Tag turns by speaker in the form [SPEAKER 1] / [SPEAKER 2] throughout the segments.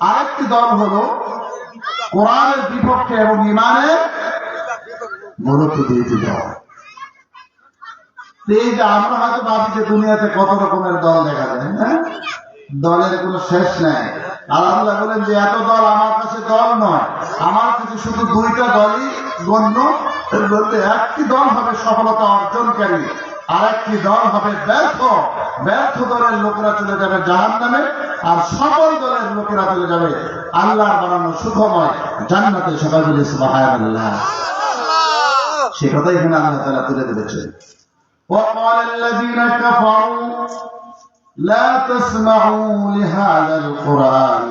[SPEAKER 1] আরেকটি দল হলো কোরআনের বিপক্ষে এবং ইমানের গুরুত্ব দিয়েছে দল। এই যে আমরা হয়তো ভাবি যে দুনিয়াতে কত রকমের দল দেখা যায়, হ্যাঁ, দলের কোনো শেষ নাই। আল্লাহ বলেন যে এত দল আমার কাছে দল নয়, আমার কাছে শুধু দুইটা দলই গণ্য। এর বলতে একটি দল হবে সফলতা অর্জনকারী, আর একটি দল হবে ব্যর্থ। ব্যর্থ দলের লোকেরা চলে যাবে জাহান্নামে, আর সফল দলের লোকেরা চলে যাবে আল্লাহর বানানো সুখময় জান্নাতে। সবাই বলে সুবহানাল্লাহ। সে কথা এখানে আল্লাহ তাআলা তুলে ধরেছেন। وقال الذين كفروا لا تسمعوا لهذا القرآن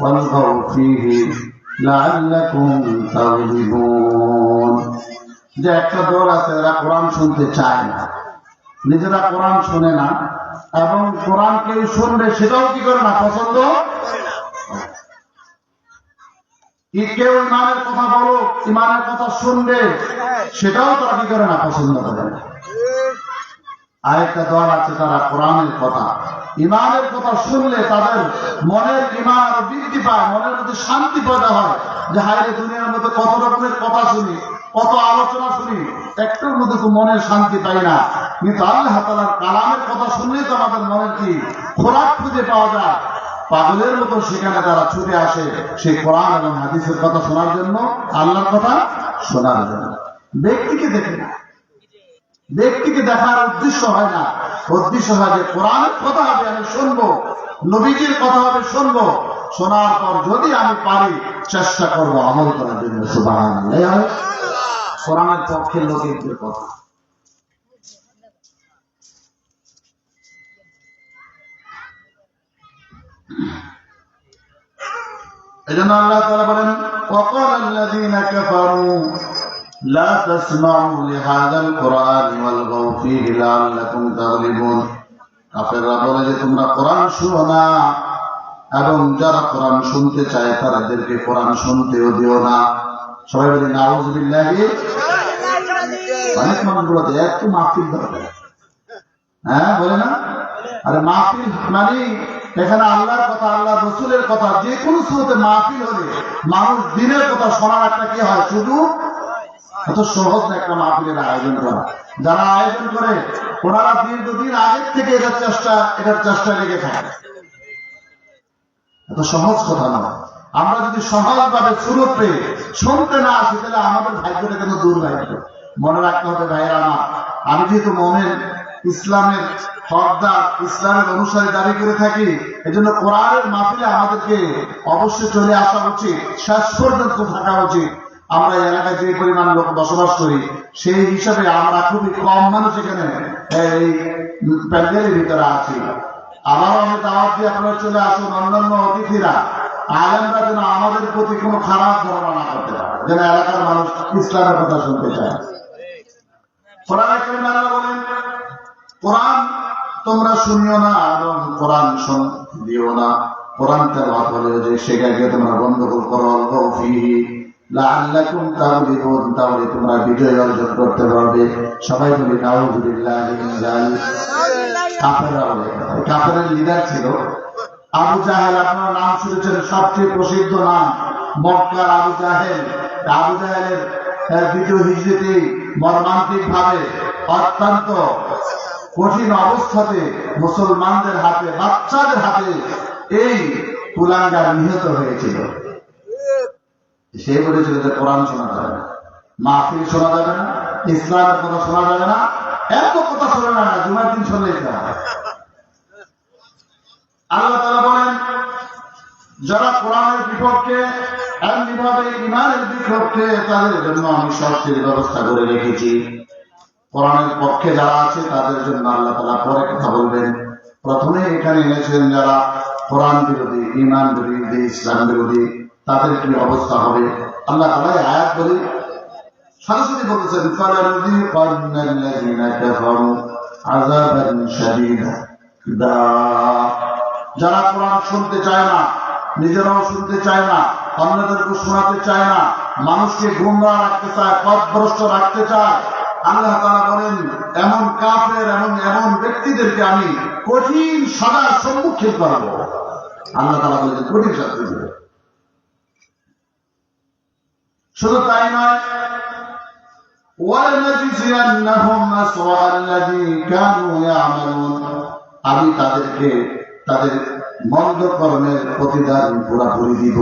[SPEAKER 1] والغوا فيه لعلكم تغلبون। যে একটা দল আছে এরা কোরআন শুনতে চায় না, নিজেরা কোরআন শুনে না, এবং কোরআন কেউ শুনবে সেটাও কি করে না, পছন্দ। কেউ ইমানের কথা বলো, ইমানের কথা শুনবে সেটাও তারা কি করে না, পছন্দ করে না। আরেকটা দল আছে তারা কোরআনের কথা, ইমানের কথা শুনলে তাদের মনের ইমান আরো বৃদ্ধি পায়, মনের মধ্যে শান্তি পয়দা হয় যে হায়রে দুনিয়ার মধ্যে কত রকমের কথা শুনি, কত আলোচনা শুনি, একটার মধ্যে তো মনের শান্তি পাই না। কিন্তু আল্লাহ তাআলার কালামের কথা শুনলেই তো আমাদের মনের কি খোরাক খুঁজে পাওয়া যায়। পাগলের মতো সেখানে তারা ছুটে আসে সেই কোরআন এবং হাদিসের কথা শোনার জন্য, আল্লাহর কথা শোনার জন্য। ব্যক্তিকে দেখে না, ব্যক্তিকে দেখার উদ্দেশ্য হয় না, উদ্দেশ্য হয় যে কোরআনের কথা হবে আমি শুনবো, নবীজির কথা হবে শুনবো, শোনার পর যদি আমি পারি চেষ্টা করবো আমল করার জন্য। সুবহানাল্লাহ। কোরআনের পক্ষের লোকের কথা। এজন্য আল্লাহ তাআলা বলেন وقال الذين كفروا لا تسمعوا لهذا القرآن والغوا فيه لعلكم تغلبون। কাফেররা বলে যে তোমরা কোরআন শুনো না, এবং যারা কোরআন শুনতে চায় তাদেরকে কোরআন শুনতেও দিও না। সবাই বলি নাউযুবিল্লাহি। অনেক মানুষ বলতে একটু মাহফিল দরকার, হ্যাঁ বলে না, আরে মাহফিল মানে এখানে আল্লাহর কথা, আল্লাহ রসুলের কথা, যে কোনো সুরতে মাহফিল হলে মানুষ দিনের কথা শোনার একটা কি হয়, শুধু এত সহজ না একটা মাহফিলের আয়োজন করা। যারা আয়োজন করে ওনারা দীর্ঘদিন আগের থেকে এটার চেষ্টা লেগে থাকে। এত সহজ কথা নয়। আমরা যদি সহজভাবে সুরত পেয়ে শুনতে না আসি তাহলে আমাদের ভাগ্যটা কেন দুর্ভাগ্য। মনে রাখতে হবে ভাইয়েরা আমার, আমি যেহেতু মোমেন, ইসলামের হকদার, ইসলামের অনুসারী দাবি করে থাকি, এজন্য কোরআনের মাহফিলে আমাদেরকে অবশ্যই চলে আসা উচিত, শেষ পর্যন্ত থাকা উচিত। আমরা এই এলাকায় যে পরিমাণ লোক বসবাস করি সেই হিসাবে আমরা খুবই কম মানুষ এখানে এই প্যান্ডেলের ভিতরে আছি। আবারও আমি দাওয়াত দিয়ে আপনারা চলে আসুন, অন্যান্য অতিথিরা আলেমরা যেন আমাদের প্রতি কোনো খারাপ ধারণা না করতে পারে, যেন এলাকার মানুষ ইসলামের কথা শুনতে চায়। কোরআনে কারিমে আল্লাহ বলেন কোরআন তোমরা শুনিও না এবং কোরআন দিও না। কোরআন তেলাওয়াত হলে যে সেটাকে তোমরা গন্ডগোল করো, অলগাউ ফিহি লাআল্লাকুম তাগলিবুন, তাহলে তোমরা বিজয় অর্জন করতে পারবে। সবাই বলি নাউযুবিল্লাহি মিন যালিক। কাফেররা বলে, কাফেরের লিডার ছিল আবু জাহেল। আপনার নাম শুনেছেন, সবচেয়ে প্রসিদ্ধ নাম মক্কার আবু জাহেল। আবু জাহেলের দ্বিতীয় হিজরিতে মর্মান্তিক ভাবে অত্যন্ত কঠিন অবস্থাতে মুসলমানদের হাতে, বাচ্চাদের হাতে এই কুলাঙ্গার নিহত হয়েছিল। সে বলেছিল যে কোরআন শোনা যাবে না, মাহফিল শোনা যাবে না, ইসলামের কথা শোনা যাবে না, এত কথা শোনা না, জুমার দিন শুনলেই হয়। আল্লাহ তাআলা বলেন যারা কোরআনের বিপক্ষে, এমনিভাবে ইমানের বিপক্ষে, তাদের জন্য আমি শাস্তির ব্যবস্থা করে রেখেছি। কোরআনের পক্ষে যারা আছে তাদের জন্য আল্লাহ তাআলা পরে কথা বলবেন। প্রথমে এখানে এনেছেন যারা কোরআন বিরোধী, ইমান বিরোধী, ইসলাম বিরোধী, তাদের কি অবস্থা হবে। আল্লাহ তাআলা আয়াত বলে সরাসরি বলেছেন ফালাযীনা কাফারু আযাবান শাদীদা। যারা কোরআন শুনতে চায় না, নিজেরাও শুনতে চায় না, অন্যদেরকে শোনাতে চায় না, মানুষকে গুমরাহ রাখতে চায়, পথভ্রষ্ট রাখতে চায়, আল্লাহ তাআলা বলেন এমন কাফের, এমন ব্যক্তিদেরকে আমি কঠিন সাজার সম্মুখীন করব। আল্লাহ তাআলা বলেছেন কঠিন শাস্তি দেবে। শুধু তাই নয়, ওয়ালানাজিজিয়ান্নাহুম আসওয়া আল্লাযী কানু ইয়ামালুন, আমি তাদেরকে তাদের মন্দ কর্মের প্রতিদান পুরোপুরি দিব।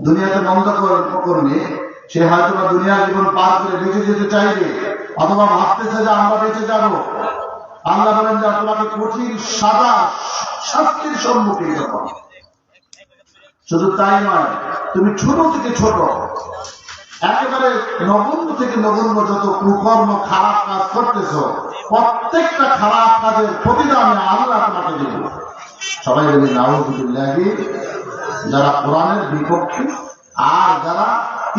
[SPEAKER 1] দুনিয়াতে মন্দ কর্ম করলে সে হয়তো বা দুনিয়ার জীবন পার করে বেঁচে যেতে চাইবে, অথবা ভাবতেছে যে আমরা বেঁচে যাব। আল্লাহ বলেন যে তোমাকে কঠিন সাজা শাস্তির সম্মুখীন হও। শুধু তাই নয়, তুমি ছোট থেকে ছোট একেবারে নগণ্য থেকে নগণ্য যত কুকর্ম খারাপ কাজ করতেছ, প্রত্যেকটা খারাপ কাজের প্রতিদানে আল্লাহ তোমাকে দেব। সবাই বলি নাউযুবিল্লাহি। যারা কোরআনের বিপক্ষে আর যারা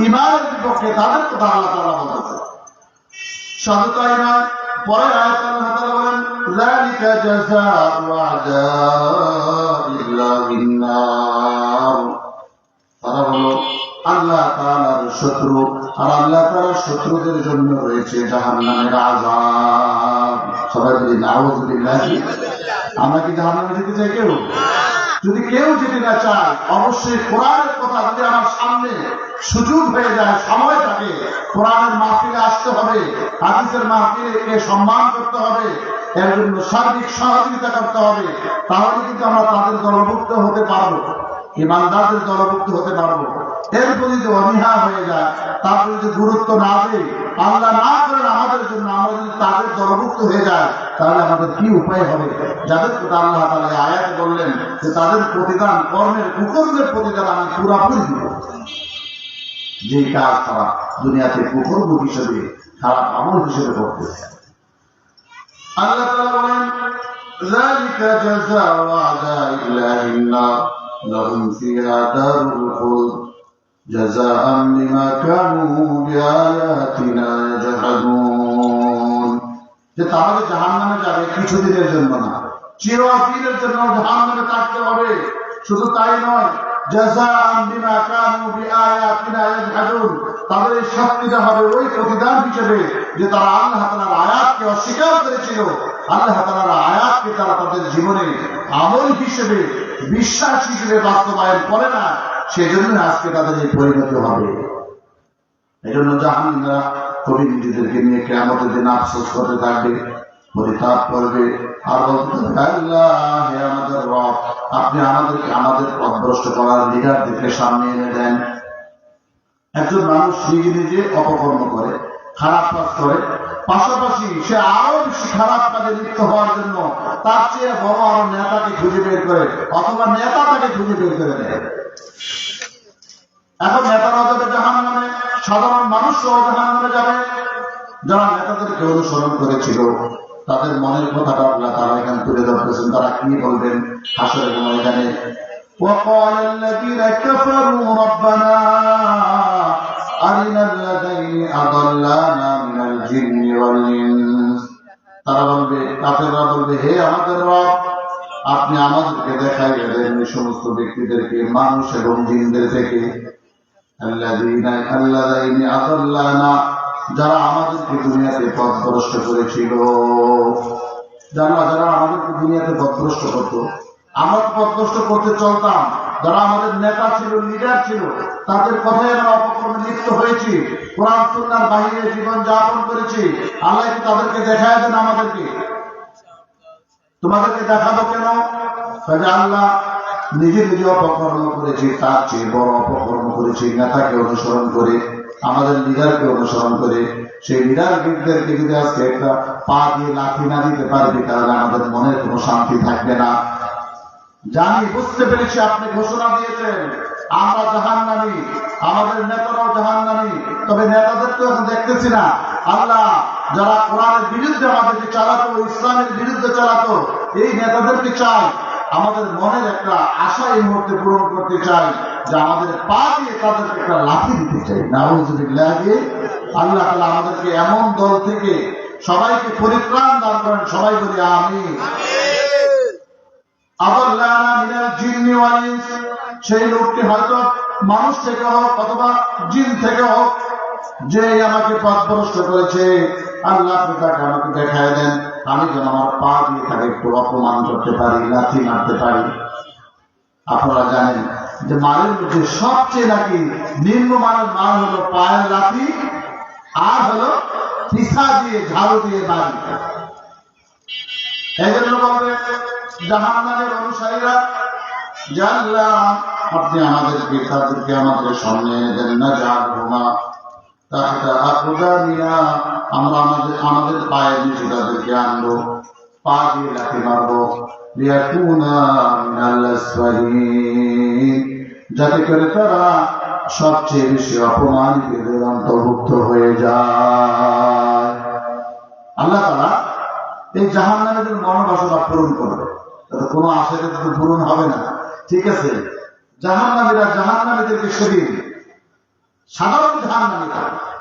[SPEAKER 1] ঈমানের বিপক্ষে তাদের কথা আল্লাহ তাআলা বলতেছে। শুধু তাই নয়, পরে আয়াতে আল্লাহ তাআলা বলেন যালিকা জাযাউ আ'দাইল্লাহিন নার, তারা হলো আল্লাহ তাআলার শত্রু, আর আল্লাহ তাআলার শত্রুদের জন্য রয়েছে জাহান্নামের আযাব। সবাই বলি নাউযুবিল্লাহি। আমরা কি জাহান্নামে যেতে চাই কেউ? যদি কেউ যেতে না চায়, অবশ্যই কোরআনের কথা যদি আমার সামনে সুযোগ হয়ে যায়, সময় থাকে, কোরআনের মাহফিলে আসতে হবে, হাদিসের মাহফিলে সম্মান করতে হবে, এর জন্য সার্বিক সহযোগিতা করতে হবে, তাহলে কিন্তু আমরা তাদের দলভুক্ত হতে পারবো, ইমানদারদের দলভুক্ত হতে পারবো। এরপর যদি অনীহা হয়ে যায়, তারপর যদি গুরুত্ব না দেয়, আল্লাহ না করেন আমাদের জন্য, আমরা যদি তাদের দলভুক্ত হয়ে যায়, তাহলে আমাদের কি উপায় হবে? যাদের কথা আল্লাহ তাআলা আয়াতে বললেন যে তাদের প্রতিদান, কর্মের কুকর্মের প্রতিদান আমি পুরাপুরি দিব। যে কাজ তারা দুনিয়াতে কুকর্ম হিসেবে, খারাপ আমল হিসেবে করতেছে, আল্লাহ তাআলা বলেন যালিকা জাযাউ আ'দাইল্লাহিন নার লাহুম ফিহা দারুল খুলদ জাযাআন বিমা কানু বিআয়াতিনা ইয়াজহাদুন। যে তারা যে জাহান্নামে যাবে কিছুদিনের জন্য না, চিরদিনের জন্য জাহান্নামে থাকতে হবে। শুধু তাই নয়, জাযাআন বিমা কানু বিআয়াতিনা ইয়াজহাদুন, তাদের এই শাস্তিটা হবে ওই প্রতিদান হিসেবে যে তারা আল্লাহ তাআলার আয়াতকে অস্বীকার করেছিল, আল্লাহ তাআলার আয়াতকে তারা তাদের জীবনে আমল হিসেবে, বিশ্বাস হিসেবে বাস্তবায়ন করে না, সেজন্য আজকে তাদের এই পরিণতি হবে। এই জন্য জাহান্নামীরা কবি নিজেদেরকে নিয়ে কিয়ামতের দিন আফসোস করতে থাকবে, পরিতাপ করবে, আর বলতে থাকবে আল্লাহ হে আমাদের রব, আপনি আমাদেরকে আমাদের পথভ্রষ্ট করার লিডারদেরকে সামনে এনে দেন। একজন মানুষ নিজে নিজে অপকর্ম করে, খারাপ কাজ করে, পাশাপাশি সে আরো বেশি খারাপ কাজে লিপ্ত হওয়ার জন্য তার চেয়ে বড় আরো নেতাকে খুঁজে বের করে, অথবা নেতা তাকে খুঁজে বের করে দেয়। এখন নেতারা যাবে জাহান্নামে, সাধারণ মানুষরাও জাহান্নামে যাবে। যারা নেতাদেরকে অনুসরণ করেছিল তাদের মনের কথাটা আল্লাহ তাআলা এখানে তুলে ধরতেছেন। তারা কি বলবেন হাসরের ময়দানে? وقال الذين كفروا ربنا أرنا الذين أضلانا من الجن والإنس। তারা বলবে, কাফেররা বলবে, হে আমাদের রব, আপনি আমাদেরকে দেখাই দেন এই সমস্ত ব্যক্তিদেরকে, মানুষ এবং জিনদের থেকে, আল্লাযীনা আযাল্লানা, যারা আমাদেরকে দুনিয়াতে পথভ্রষ্ট করেছিল। যারা আমাদেরকে দুনিয়াতে পথভ্রষ্ট করতো, আমরা পথভ্রষ্ট করতে চলতাম, যারা আমাদের নেতা ছিল, লিডার ছিল, তাদের কথায় আমরা অপকর্মে লিপ্ত হয়েছি, কোরআন সুন্নাহর বাহিরে জীবন যাপন করেছি। আল্লাহ কি তাদেরকে দেখায় দেন আমাদেরকে? তোমাদেরকে দেখাবো কেন? আল্লাহ নিজে নিজে অপকর্ম করেছি, তার চেয়ে বড় অপকর্ম করেছি নেতাকে অনুসরণ করে, আমাদের লিডারকে অনুসরণ করে। সেই লিডারদেরকে যদি আজকে একটা পা দিয়ে লাথি না দিতে পারবি, তাহলে আমাদের মনের কোনো শান্তি থাকবে না। জানি, বুঝতে পেরেছি, আপনি ঘোষণা দিয়েছেন আমরা জাহান্নামী, আমাদের নেতারাও জাহান্নামী, তবে নেতাদের তো এখন দেখতেছি না। আল্লাহ, যারা কোরআনের বিরুদ্ধে আমাদেরকে চালাতো, ইসলামের বিরুদ্ধে চালাতো, এই নেতাদেরকে চাই, আমাদের মনের একটা আশা এই মুহূর্তে পূরণ করতে চাই যে আমাদের পা দিয়ে তাদেরকে একটা লাথি দিতে চাই। নাউযুবিল্লাহ। আল্লাহ তাআলা আমাদেরকে এমন দল থেকে সবাইকে পরিত্রাণ দান করেন। সবাই বলি আমিন। আযাল্লানা মিনাল জিন্নি ওয়াল ইনস, সেই লোকটি হয়তো মানুষ থেকে হোক অথবা জিন থেকে হোক, যে আমাকে পথভ্রষ্ট করেছে, আল্লাহ আপনি তাকে আমাকে দেখায় দেন, আমি যেন আমার পা দিয়ে তাকে একটু অপমান করতে পারি, লাথি মারতে পারি। আপনারা জানেন যে মারের মধ্যে সবচেয়ে নাকি নিম্নমানের মার হলো পায়ের লাথি আর হলো পিছা দিয়ে ঝাড়ু দিয়ে বাড়ি। এই জন্য বলবে জাহান্নামের অনুসারীরা, জাল্লাহ আপনি আমাদেরকে তাদেরকে আমাদের সামনে দেন না, যার ঘুমা তাহলে আকদামিনা, আমরা আমাদের পায়ের নিচে তাদেরকে আনবো, পা দিয়ে লাথি মারবো, লিয়াকুনা মিনাল আসফালিন, যাতে করে তারা সবচেয়ে বেশি অপমানিতদের অন্তর্ভুক্ত হয়ে যায়। আল্লাহ তাআলা এই জাহান্নামীদের মনোবাসনা পূরণ করবে, তাতে কোনো আশাকে তো পূরণ হবে না। ঠিক আছে, জাহান্নামীদেরকে সেদিন সাধারণ জাহান্নামীরা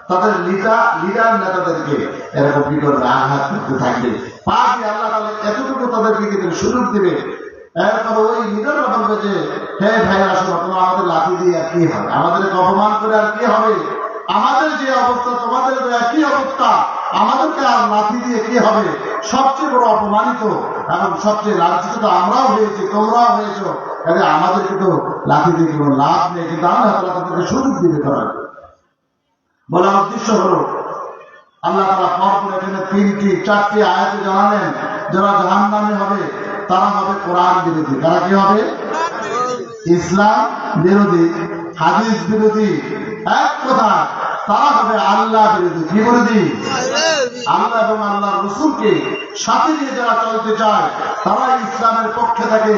[SPEAKER 1] তাদের লিডার নেতাদেরকে এরকম কি করবে, আঘাত করতে থাকবে, পা দিয়ে আল্লাহ তাআলা এতটুকু তাদেরকে কিন্তু সুযোগ দিবে। এরপর ওই লিডাররা বলবে যে, হে ভাই আসলে তোমার আমাদের লাঠি দিয়ে আর কি হবে, আমাদেরকে অপমান করে আর কি হবে, আমাদের যে অবস্থা তোমাদের একই অবস্থা, আমাদেরকে আর লাঠি দিয়ে কি হবে, সবচেয়ে বড় অপমানিত এবং সবচেয়ে লাঞ্ছিত তো আমরাও হয়েছি, তোমরাও হয়েছো, কাজে আমাদেরকে তো লাঠি দিয়ে কোনো লাভ নেই। কিন্তু আল্লাহ তাআলা তাদেরকে সুযোগ দিবে করার। বলার উদ্দেশ্য হলো আল্লাহ তাআলা পরপর এখানে 3-4টি আয়াতে জানালেন যারা জাহান্নামী হবে তারা হবে কোরআন বিরোধী। তারা কি হবে? ইসলাম বিরোধী, হাদিস বিরোধী, এক কথা তারা হবে আল্লাহ বিরোধী। কি বিরোধী? আল্লাহ এবং আল্লাহ রসুলকে সাথে নিয়ে যারা চলতে চায় তারা ইসলামের পক্ষে থাকে,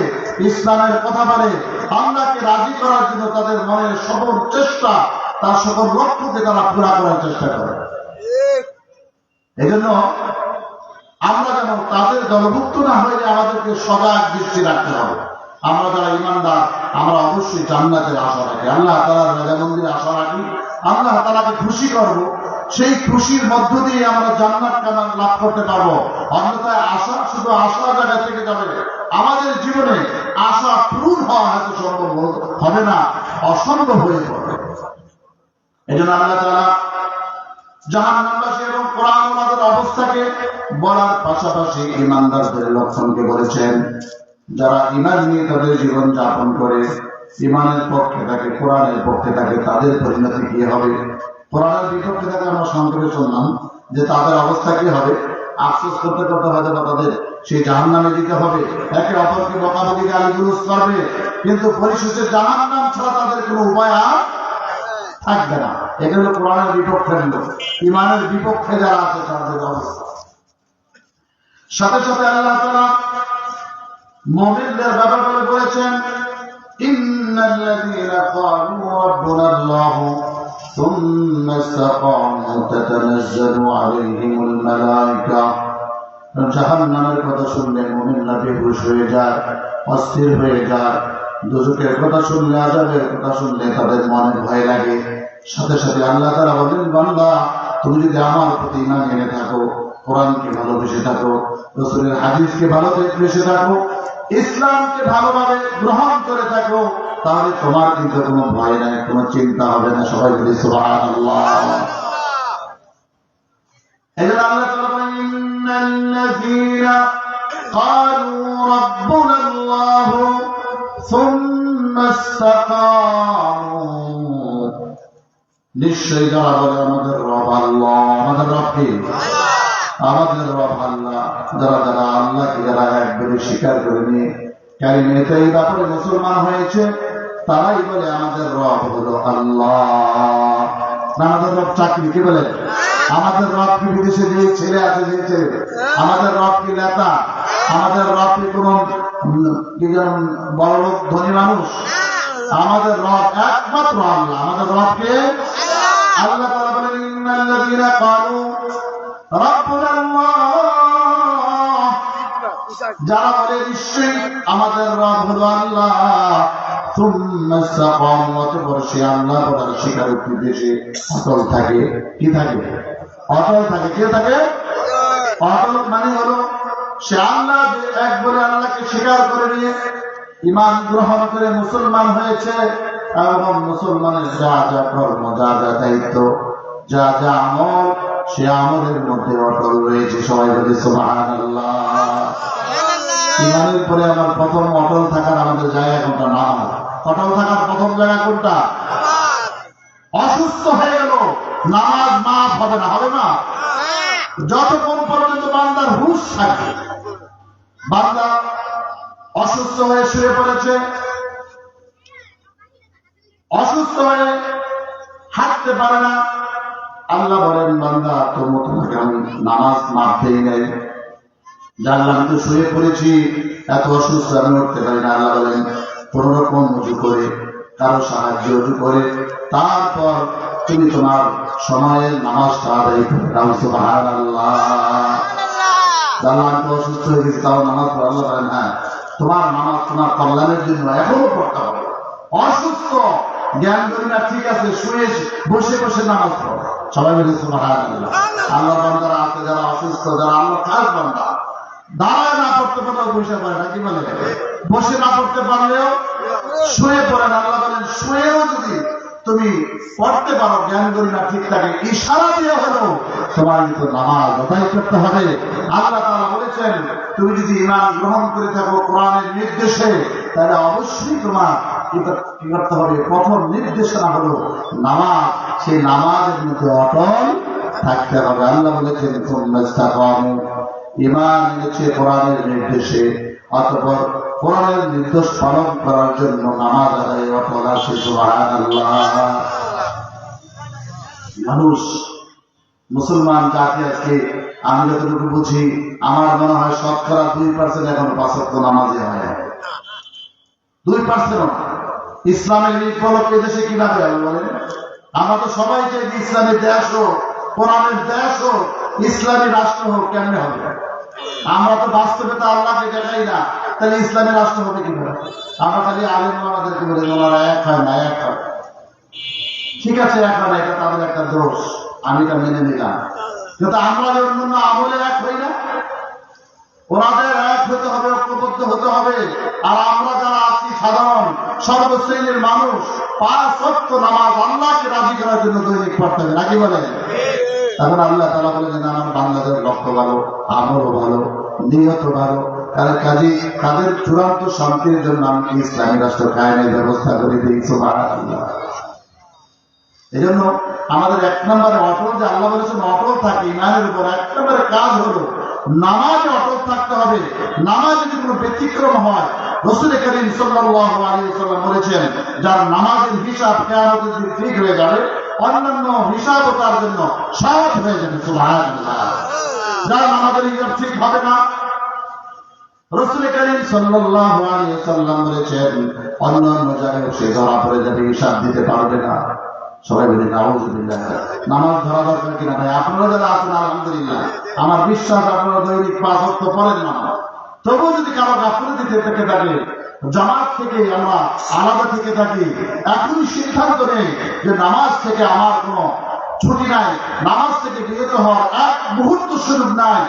[SPEAKER 1] ইসলামের কথা বলে, আল্লাহকে রাজি করার জন্য তাদের মনের সকল চেষ্টা, তার সকল লক্ষ্যকে তারা পুরা করার চেষ্টা করে। এই জন্য আমরা যেন তাদের দলভুক্ত না হয়ে আমাদেরকে সজাগ দৃষ্টি রাখতে হবে। আমরা যারা ইমানদার আমরা অবশ্যই জান্নাতের আশা রাখি, আল্লাহ তাআলার রাজামন্দির আশা রাখি, আল্লাহ তাআলাকে খুশি করব, সেই খুশির মধ্য দিয়ে আমরা জান্নাত লাভ করতে পারবো। অন্যথায় আশা শুধু আশা জায়গা থেকে যাবে, আমাদের জীবনে আশা পূরণ হওয়া হয়তো সম্ভব হবে না, অসম্ভব হয়ে পড়বে। এই জন্য আল্লাহ তাআলা জাহান্নামবাসী এবং কোরআন ওয়ালাদের অবস্থাকে বলার পাশাপাশি ঈমানদারদের লক্ষণকে বলেছেন। যারা ঈমান নিয়ে তাদের জীবন যাপন করে, ঈমানের পক্ষে থাকে, কোরআনের পক্ষে থাকে, তাদের পরিণতি কি হবে? কোরআনের বিপক্ষে থাকে আমরা সংক্ষেপে শুনলাম যে তাদের অবস্থা কি হবে। আফসোস করতে করতে হয়তো বা তাদের সেই জাহান্নামে দিতে হবে, একে অপরকে বকাবকি গালিগুলোজ করবে, কিন্তু পরিশেষে জাহান্নাম ছাড়া তাদের কোনো উপায় আর থাকবে না। এগুলো কোরআনের বিপক্ষে লোক, ঈমানের বিপক্ষে যারা আছে তাদের অবস্থা। সাথে সাথে আল্লাহ তাআলা মুমিনদের ব্যাপারে বলেছেন, ইন্নাল্লাযীনা ক্বালু রাব্বুনাল্লাহু সুম্মা ইসতাকামু তাতানাজ্জালু আলাইহিমুল মালায়েকা। জাহান্নামের কথা শুনলে মুমিনরা বেহুশ হয়ে যায়, অস্থির হয়ে যায়। দুজকের কথা শুনলে, আযাবের কথা শুনলে তাদের মনে ভয় লাগে। সাথে সাথে আল্লাহ তাআলা বলেন, বান্দা তুমি যদি আমার প্রতি ঈমান এনে থাকো, কোরআনকে ভালোবেসে থাকো, রাসূলের হাদিসকে ভালোবেসে থাকো, ইসলামকে ভালোভাবে গ্রহণ করে থাকো, তাহলে তোমার কিন্তু কোনো ভয় নাই, কোনো চিন্তা হবে না। সবাই বলি সুবহানাল্লাহ। এজন্য আল্লাহ তাআলা বলেন, ইন্নাল্লাযীনা ক্বালু রাব্বুনাল্লাহু সুম্মা ইসতাকামু, নিশ্চয়ই যারা বলে আমাদের রব আল্লাহ, আমাদের রব কি? আমাদের রব আল্লাহ, যারা যারা আল্লাহকে যারা একবারে স্বীকার করে নিয়ে কালিমে তাইয়্যিবা পড়ে মুসলমান হয়েছে, তারাই বলে আমাদের রব হলো আল্লাহ। আমাদের রব চাকরি কি বলে? আমাদের রব কি বিদেশে যে ছেলে আছে যে ছেলে? আমাদের রব কি নেতা? আমাদের রব কি কোন বড় লোক ধনী মানুষ? আমাদের রব একমাত্র আল্লাহ। আমাদের রবকে আল্লাহ তাআলা বলেন, ইন্নাল্লাযীনা ক্বালু রাব্বুনাল্লাহ, যারা বলে নিশ্চয়ই আমাদের রব হলো আল্লাহ, সুম্মা ইসতাকামু, অতঃপর সে আল্লাহ বলার স্বীকারোক্তি দেশে অটল থাকে। কি থাকে? অটল থাকে। কে থাকে? অটল মানে হলো সে আল্লাহ এক বলে আল্লাহকে স্বীকার করে নিয়ে ঈমান গ্রহণ করে মুসলমান হয়েছে, এবং মুসলমানের যা যা কর্ম, যা যা দায়িত্ব, যা যা আমল, সে আমলের মধ্যে অটল রয়েছে। সবাই বলে সুবহানাল্লাহ। ইমানের পরে আমার প্রথম অটল থাকার আমাদের জায়গা কোনটা? নামাজ। অটল থাকার প্রথম জায়গা কোনটা? অসুস্থ হয়ে গেল, নামাজ মাফ হবে না, হবে না? যতক্ষণ পর্যন্ত বান্দার হুঁশ থাকে, বান্দা অসুস্থ হয়ে শুয়ে পড়েছে, অসুস্থ হয়ে হাঁটতে পারে না, আল্লাহ বলেন বান্দা তোমাকে আমি নামাজ মাফ দেই নাই। জানলাম তো শুয়ে পড়েছি, এত অসুস্থ আমি উঠতে পারি না। আল্লাহ বলেন কোন রকম উজু করে, কারো সাহায্য উজু করে, তারপর তুমি তোমার সময়ের নামাজটা আদায় করে দাও। সুবহানাল্লাহ। জানলাম তো অসুস্থ হয়ে গেছি, তাও নামাজ পড়ো। আল্লাহ বলেন হ্যাঁ, তোমার নামাজ তোমার কল্যাণের জন্য এখনো পড়তে হবে। অসুস্থ জ্ঞান করি না, ঠিক আছে, শুয়ে বসে বসে নামাজ পড়ো। সবাই মিলে সুবহানাল্লাহ। আল্লাহ বান্দারা আছে যারা অসুস্থ, যারা আল্লাহ খাস বান্দা, দাঁড়ায় না পড়তে পারলেও বসে পড়ে, নাকি বলে? বসে না পড়তে পারলেও শুয়ে পড়ে না। আল্লাহ বলেন শুয়েও যদি তুমি পড়তে পারো, জ্ঞান করি না ঠিক থাকে, ইশারা দিয়ে হলেও তোমার কিন্তু নামাজ আদায় করতে হবে। আল্লাহ তাআলা বলেছেন তুমি যদি ঈমান গ্রহণ করে থাকো কোরআনের নির্দেশে, তাহলে অবশ্যই তোমার কি করতে হবে? প্রথম নির্দেশনা হলো নামাজ। সেই নামাজের মধ্যে অটল থাকতে হবে। আল্লাহ বলেছেন ঈমান এনেছে কোরআনের নির্দেশে, অতঃপর কোরআনের নির্দেশ পালন করার জন্য নামাজ আদায়ে অটল আসে। সুবহানাল্লাহ। মানুষ মুসলমান জাতি আজকে আমি যতটুকু বুঝি, আমার মনে হয় শতকরা 2% এখন 5 ওয়াক্ত নামাজে হয়। 2% ইসলামের বিপ্লব দেশে কিভাবে হবে বলেন? আমরা তো সবাই চাই ইসলামী দেশ হোক, কোরআনের দেশ হোক, ইসলামী রাষ্ট্র হোক। কেমনে হবে? আমরা তো বাস্তবে তো আল্লাহকে দেখাই না, তাহলে ইসলামী রাষ্ট্র হবে কিভাবে? আমরা খালি আলেম আমাদেরকে বলে ওনারা এক হয় না, এক হয়। ঠিক আছে, এক হয় না, এটা তাদের একটা দোষ, আমি এটা মেনে নিলাম। কিন্তু আমরা যে অন্যান্য আমলে এক হই না, ওনাদের এক হতে হবে, ঐক্যবদ্ধ হতে হবে। আর আমরা যারা আছি সাধারণ সর্বশ্রেণীর মানুষ, 5 ওয়াক্ত নামাজ আল্লাহকে রাজি করার জন্য দৈনিক পড়তে হবে, নাকি বলেন? এখন আল্লাহ তাআলা বলেন আমার বান্দাদের লক্ষ্য ভালো, আমলও ভালো, নিয়ত ভালো, কারণ কাজী তাদের চূড়ান্ত শান্তির জন্য আমি ইসলামী রাষ্ট্র কায়েমের ব্যবস্থা করে দিই। সুবহানাল্লাহ। এই জন্য আমাদের 1 নম্বরে অটল, যে আল্লাহ বলেছেন অটল থাকে ঈমানের উপর, 1 নম্বরে কাজ হলো নামাজে অটল থাকতে হবে। নামাজে যদি কোনো ব্যতিক্রম হয়, রাসূল করিম সাল্লাল্লাহু আলাইহি ওয়াসাল্লাম বলেছেন যার নামাজের হিসাব কিয়ামতের দিন ঠিক হয়ে যাবে, অন্যান্য হিসাবও তার জন্য সহজ হয়ে যাবে। সুবহানাল্লাহ। যার নামাজের হিসাব ঠিক হবে না, রাসূল করিম সাল্লাল্লাহু আলাইহি ওয়াসাল্লাম বলেছেন অন্যান্য জায়গায় সে ধরা পড়ে যাবে, হিসাব দিতে পারবে না। সবাই বলি নাউযুবিল্লাহ। নামাজ ধরা দরকার কিনা ভাই? আপনারা যারা আছেন আলহামদুলিল্লাহ, আমার বিশ্বাস আপনারা দৈনিক 5 ওয়াক্ত পড়েন না। তবুও যদি কারো গাফিলতি থেকে থাকে, জামাত থেকে আমরা আলাদা থেকে থাকি, এখনই সিদ্ধান্ত নেই যে নামাজ থেকে আমার কোনো ছুটি নাই, নামাজ থেকে বিরত হওয়ার এক মুহূর্ত সুযোগ নাই।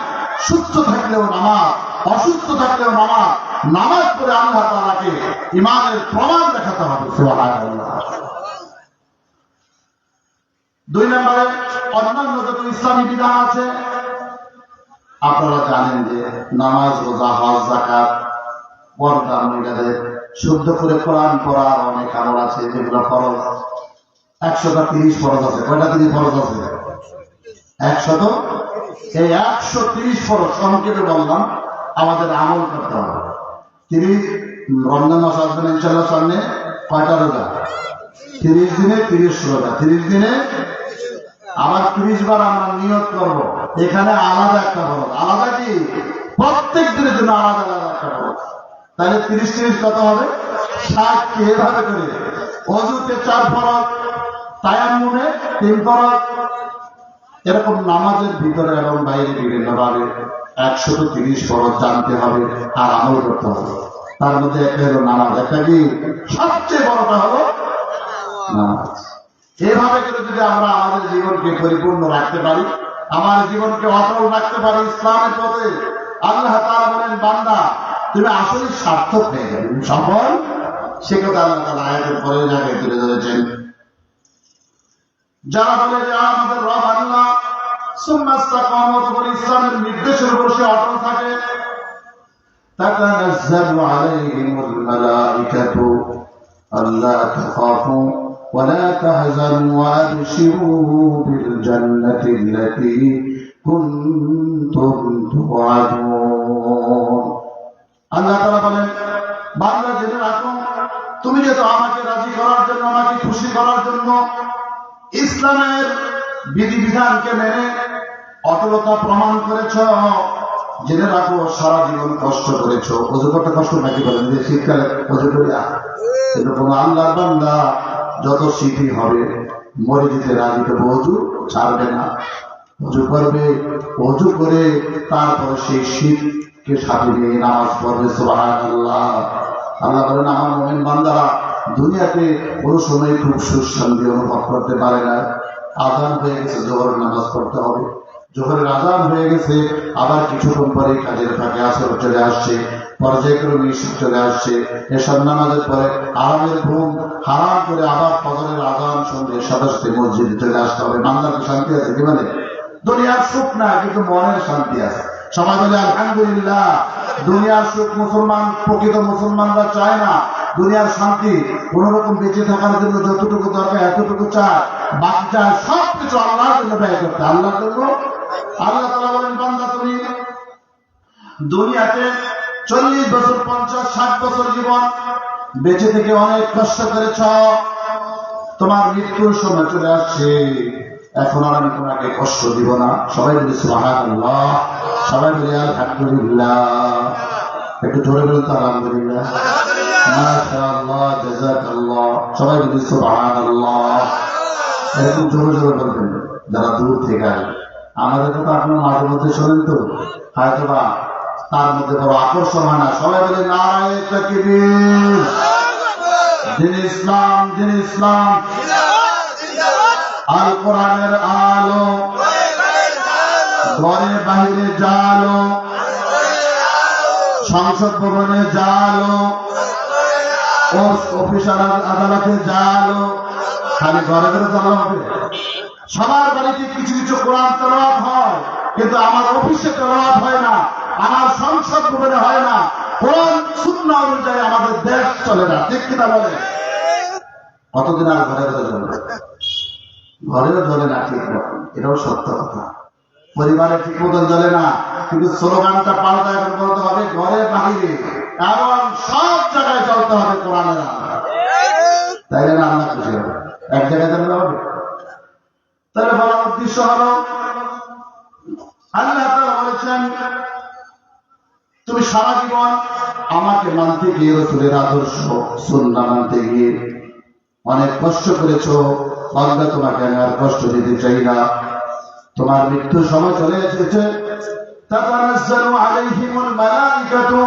[SPEAKER 1] সুস্থ থাকলেও নামাজ, অসুস্থ থাকলেও নামাজ, নামাজ পড়ে আল্লাহ তাআলাকে ঈমানের প্রমাণ দেখাতে হবে। সুবহানাল্লাহ। 2 নম্বরে অন্যান্য যত ইসলামী বিধান আছে, আপনারা জানেন যে নামাজ, রোজা, হজ, যাকাত, পর্দা, মহিলাদের শুদ্ধ করে কোরআন পড়ার অনেক আমল আছে যেগুলো ফরজ। 130 ফরজ আছে। কয়টা 30 ফরজ আছে? 100। এই 130 ফরজ সংক্ষেপে বললাম, আমাদের আমল করতে হবে। 30 রমজান মাস আসবেন ইনশাআল্লাহ সামনে, কয়টা রোজা? 30 দিনে 30 রোজা, 30 দিনে আবার 30 বার আমরা নিয়ত করব। এখানে আলাদা একটা ফরজ, আলাদা কি? প্রত্যেক দিনের জন্য আলাদা আলাদা একটা ফরজ। তাহলে 30 কত হবে? 60। এভাবে করে ওযুতে 4 ফরজ, তায়াম্মুমে 3 ফরজ, এরকম নামাজের ভিতরে এবং বাইরে বিভিন্ন ভাবে 130 ফরজ জানতে হবে আর আমল করতে হবে। তার মধ্যে একটা হলো নামাজ। একটা কি? সবচেয়ে বড়টা হলো নামাজ। এভাবে করে যদি আমরা আমাদের জীবনকে পরিপূর্ণ রাখতে পারি, আমার জীবনকে অটল রাখতে পারি ইসলামের পথে, আল্লাহ তাআলা বলেন বান্দা তুমি আসলে সার্থক হয়ে যাবে, সফল। সে কথা আল্লাহ তাআলা আয়াতের পরের জায়গায় তুলে ধরেছেন। যারা বলে যে আমাদের রব আল্লাহ, সুম্মা ইসতাকামু, ইসলামের নির্দেশের উপর সে অটল থাকে, তাতানাজ্জালু আলাইহিমুল মালাইকাতু আল্লা তাখাফু ওয়া লা তাহজানু ওয়া আবশিরু বিল জান্নাতি আল্লাতী কুনতুম তুআদুন। আল্লাহ তাআলা বলেন, বান্দা জেনে রাখো, তুমি যেহেতু আমাকে রাজি করার জন্য, আমাকে খুশি করার জন্য ইসলামের বিধিবিধানকে মেনে অটলতা প্রমাণ করেছ, জেনে রাখো সারা জীবন কষ্ট করেছ। ওযু করতে কষ্ট নাকি বলেন যে শীতকালে ওযু করিয়া, কিন্তু কোন আল্লাহর বান্দা যত শীতই হবে মরে যেতে রাজি, তবু ওযু ছাড়বে না, ওযু করবে। ওযু করে তারপরে সেই শীতকে সাথে নিয়ে নামাজ পড়বে। সুবহানাল্লাহ। আল্লাহ বলেন, আমার মুমিন বান্দারা দুনিয়াতে কোনো সময় খুব সুখ শান্তি অনুভব করতে পারে না। আযান হয়ে গেছে, জোহরের নামাজ পড়তে হবে, জোহরের আযান হয়ে গেছে, আবার কিছুক্ষণ পরে কাজের ফাঁকে আসর চলে আসছে, পর্যায়ক্রমে ঈশা চলে আসছে, এশার নামাজের পরে আরামের ঘুম হারাম করে আবার ফজরের আযান শুনলে সাথে সাথে মসজিদে চলে আসতে হবে। বান্দার শান্তি আছে কি? মানে দুনিয়ার সুখ না, কিন্তু মনের শান্তি আছে। সবাই বলে আলহামদুলিল্লাহ। দুনিয়ার সুখ মুসলমান, প্রকৃত মুসলমানরা চায় না। দুনিয়ার শান্তি কোন রকম বেঁচে থাকার জন্য যতটুকু দরকার এতটুকু চায়, বাকি চায় সবকিছু আল্লাহর জন্য ব্যয় করতে, আল্লাহর জন্য। আল্লাহ তাআলা বলেন, বান্দা তুমি দুনিয়াতে 40 বছর 50-60 বছর জীবন বেঁচে থেকে অনেক কষ্ট করেছ, তোমার মৃত্যুর সময় চলে আসছে, এখন আর আমি তোমাকে কষ্ট দিব না। সবাই বলি সুবহানাল্লাহ, সবাই বলি আলহামদুলিল্লাহ। একটু জোরে বলুন তো আলহামদুলিল্লাহ, মাশাআল্লাহ, জাযাকাল্লাহ। সবাই বলি সুবহানাল্লাহ। এরকম জোরে জোরে বলবেন যারা দূর থেকে আসে। আমাদের কথা আপনারা মাঝে মধ্যে শোনেন তো, হয়তো বা তার মধ্যে বড় আকর্ষণ হয় না। সবাই বলে নারায়ে তাকবীর, দিন ইসলাম, দিন ইসলাম, আল কোরআনের আলো, ঘরে বাহিরে জালো, সংসদ ভবনে জালো, অফিসার আদালতে জালো। খালি ঘরে ঘরে জানা হবে? সবার বাড়িতে কিছু কিছু কোরআন তেলাওয়াত হয়, কিন্তু আমার অফিসে তেলাওয়াত হয় না, আমার সংসদ ভবনে হয় না। কোরআন সুন্নাহ অনুযায়ী আমাদের দেশ চলে না, ঠিক কিনা বলে? কতদিন আর ঘরে ঘরে চলবে? ঘরেও জ্বলে না ঠিক মতন, এটাও সত্য কথা। পরিবারে ঠিক মতন জ্বলে না, কিন্তু স্লোগানটা পাল্টা এখন বলতে হবে ঘরে বাহিরে এবং সব জায়গায় চলতে হবে কোরআনের আলো। তাইলে না আল্লাহ খুশি হবে? এক জায়গায় চলতে হবে? তাহলে বলার উদ্দেশ্য হলো, আল্লাহ তাআলা বলেছেন, তুমি সারা জীবন আমাকে মানতে গিয়ে, রাসূলের আদর্শ সুন্নাহ মানতে গিয়ে অনেক কষ্ট করেছো। বান্দা, তোমাকে আমি আর কষ্ট দিতে চাই না। তোমার মৃত্যুর সময় চলে এসেছে। তাতানাজ্জালু আলাইহিমুল মালাইকাতু,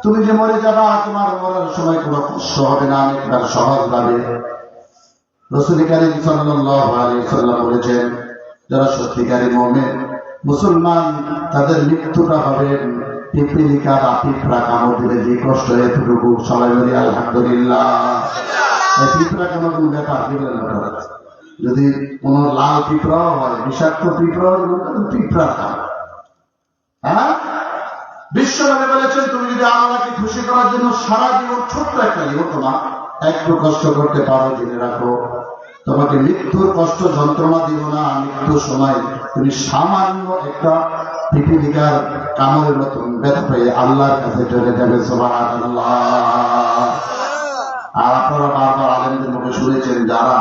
[SPEAKER 1] তুমি যে মরে যাবা, তোমার মরার সময় কোনো কষ্ট হবে না, অনেকবার সহজ ভাবে। রাসূল কারীম সাল্লাল্লাহু আলাইহি ওয়াসাল্লাম বলেছেন, যারা সত্যিকারী মুমিন মুসলমান, তাদের মৃত্যুটা হবে পিপিলিকা বা পিঁপড়া কামড় দিলে যে কষ্ট এতটুকু। সবাই বলি আলহামদুলিল্লাহ। পিঁপড়া কোনো কোন ব্যাপার দিলেন না। যদি কোন লাল পিঁপড়াও হয়, বিষাক্ত পিঁপড়া, পিঁপড়া খায়। হ্যাঁ, বিশ্বনবী বলেছেন, তুমি যদি আল্লাহকে খুশি করার জন্য সারা জীবন ছোট্ট একটা জীবন তোমার একটু কষ্ট করতে পারো, জেনে রাখো তোমাকে মৃত্যুর কষ্ট যন্ত্রণা দিব না। মৃত্যুর সময় তুমি সামান্য একটা পিপিলিকার কামড়ের মতন ব্যথা পেয়ে আল্লাহর কাছে চলে যাবে। সুবহানাল্লাহ। আর আপনারা বারবার আলেমদের মুখে শুনেছেন, যারা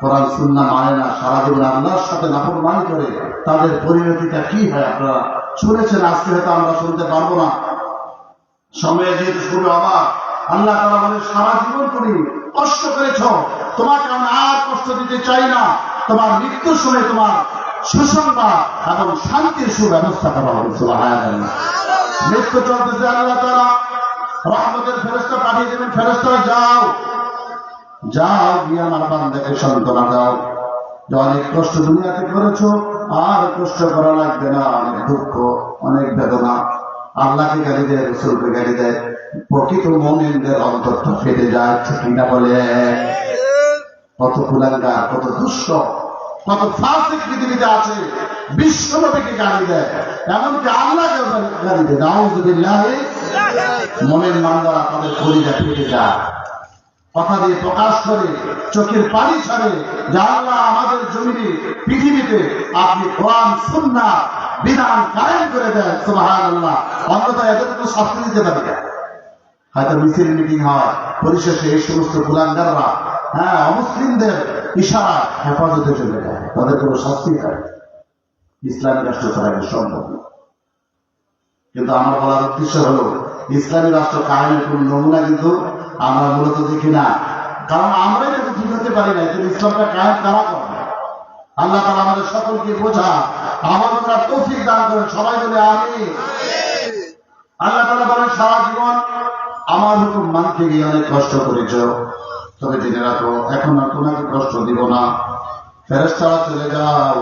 [SPEAKER 1] কোরআন সুন্নাহ মানে না, সারা জীবন আল্লাহর সাথে নাফরমানি করে, তাদের পরিণতিটা কি হয় আপনারা শুনেছেন। আজকে হয়তো আমরা শুনতে পারবো না, সময় যেহেতু শুনে অবাক। আল্লাহ তাআলা বলে, সারা জীবন তুমি কষ্ট করেছ, তোমাকে আমি আর কষ্ট দিতে চাই না। তোমার মৃত্যুর সময় তোমার সুসংবাদ এবং শান্তির সুব্যবস্থা করা হবে। সুবহানাল্লাহ। মৃত্যু চলতেছে, আল্লাহ তাআলা রহমতের ফেরেশতা পাঠিয়ে দেবেন। ফেরেশতারা যাও, যাও গিয়ে আমার বান্দাকে সান্ত্বনা দাও যে অনেক কষ্ট দুনিয়াতে করেছো, আর কষ্ট করা লাগবে না। অনেক দুঃখ, অনেক বেদনা। আল্লাহকে গালি দেয়, রাসূলকে গালি দেয়, প্রকৃত মুমিনদের অন্তরটা ফেটে যায়। ঠিক না বলে? কত কুলাঙ্গার, কত দুষ্ট, কত ফাসিক পৃথিবীতে আছে, বিশ্ব নবীকে গালি দেয়, এমনকি আল্লাহকে গালি দেয়। নাউযুবিল্লাহ। মনের মান্দারা তাদের কলিজা ফেটে যায়, কথা দিয়ে প্রকাশ করে, চোখের পানি ছাড়ে যে আল্লাহ আমাদের জমিনে পৃথিবীতে আপনি কোরআন সুন্নাহ বিধান কায়েম করে দেন, সুবহানাল্লাহ। অন্যথায় এদের তো শাস্তি দিতে পারি না। হয়তো মিছিল মিটিং হয়, পরিশেষে এই সমস্ত কুলাঙ্গাররা অমুসলিমদের ইশারা হেফাজতে চলে যায়, তাদের কোনো শাস্তি হয়। ইসলামী রাষ্ট্র চালানো সম্ভব। কিন্তু আমার বলার উদ্দেশ্য হলো ইসলামী রাষ্ট্র কায়েমের কোন নমুনা কিন্তু আমরা মূলত দেখি না, কারণ আমরাই তো ঠিক হতে পারি না। কিন্তু ইসলামটা কায়েম কারা করবে? আল্লাহ তাআলা আমাদের সকলকে বোঝা আমল করার তৌফিক দান করেন, সবাই বলে আমিন। আল্লাহ তাআলা বলেন, সারা জীবন আমার হুকুম মানতে গিয়ে অনেক কষ্ট করেছ, তবে জেনে রাখো এখন আর তোমাকে কষ্ট দিব না। ফেরেশতারা চলে যাও,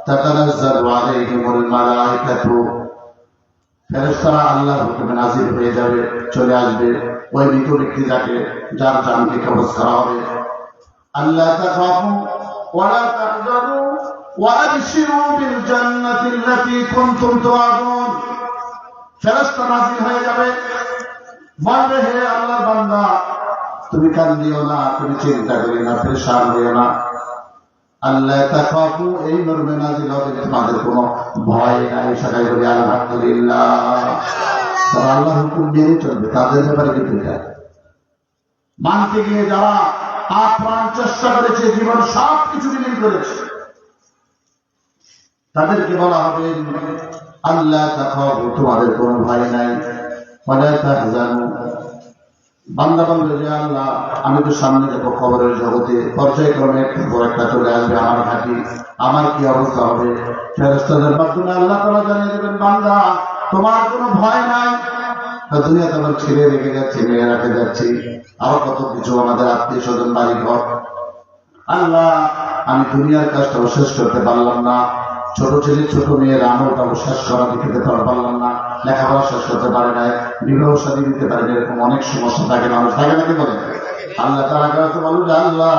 [SPEAKER 1] তাতানাজ্জালু আলাইহিমুল মালায়েকাতু, ফেরেশতারা আল্লাহর হুকুমে নাযিল হয়ে যাবে, চলে আসবে ওই মৃত ব্যক্তি যার জানকে কবজ করা হবে। আল্লাহ তাখাফু ওয়া লা তাহজানু ওয়া আবশিরু বিল জান্নাতি আল্লাতী কুনতুম তুআদুন। ফেরেশতা নাযিল হয়ে যাবে, বলবে, হে আল্লাহর বান্দা, তুমি কান্দিও না, তুমি চিন্তা করিও না, পেরেশান হইও না। আল্লাহ তাখাফু, এই মর্মে নাযিল হবে তোমাদের কোনো ভয় নাই। সবাই বলি আলহামদুলিল্লাহ। তারা আল্লাহর হুকুম মেনে চলবে, তাদের ব্যাপারে কিন্তু এটা মানতে গিয়ে যারা আপ্রাণ চেষ্টা করেছে, জীবন সব কিছু বিলীন করেছে, তাদেরকে বলা হবে আল্লাহ তাখাফু, তোমাদের কোনো ভয় নাই। ওয়ালা তাহজানু, বান্দা বলবে যে আল্লাহ আমি তো সামনে যাবো কবরের জগতে, পর্যায়ক্রমে একটা পর একটা চলে আসবে আমার ঘাটি, আমার কি অবস্থা হবে? ফেরেশতাদের মাধ্যমে আল্লাহ তাআলা জানিয়ে দেবেন, বান্দা তোমার কোনো ভয় নাই। দুনিয়াতে আমার ছেলে রেখে যাচ্ছি, মেয়ে রেখে যাচ্ছি, আরো কত কিছু, আমাদের আত্মীয় স্বজন, বাড়ি ঘর। আল্লাহ আমি দুনিয়ার কাজটাও শেষ করতে পারলাম না, ছোট ছেলে ছোট মেয়ের আমলটাও শেষ করা দিতে পারলাম না, লেখাপড়া শেষ করতে পারে নাই, বিবাহ শাদী দিতে পারে না, এরকম অনেক সমস্যা থাকে, মানুষ থাকে নাকি বলে। আল্লাহ তাআলা কাছে বলল যে আল্লাহ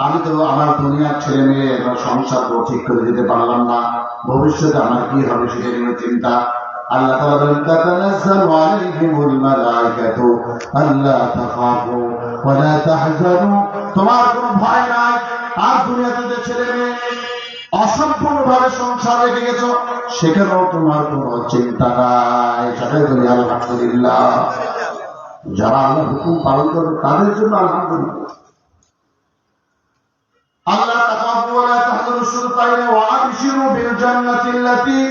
[SPEAKER 1] আমি তো আমার দুনিয়ার ছেলে মেয়ে সংসার ঠিক করে দিতে পারলাম না, ভবিষ্যতে আমার কি হবে সেটা নিয়ে চিন্তা। আল্লাহ তাআলা বলেন, তাতানাজ্জালু আলাইহিমুল মালায়েকাতু আল্লা তাখাফু ওয়া লা তাহজানু, তোমার কোনো ভয় নাই। আর দুনিয়াতে যে ছেলে মেয়ে অসম্পূর্ণভাবে সংসার রেখে গেছ, সেখানেও তোমার কোনো চিন্তা নাই। সবাই বলি আলহামদুলিল্লাহ। যারা আল্লাহর হুকুম পালন করবে তাদের জন্য আলহামদুলিল্লাহ। আল্লাহ তাখাফু ওয়া লা তাহজানু, শুধু তাই না, ওয়া আবশিরু বিল জান্নাতি আল্লাতী,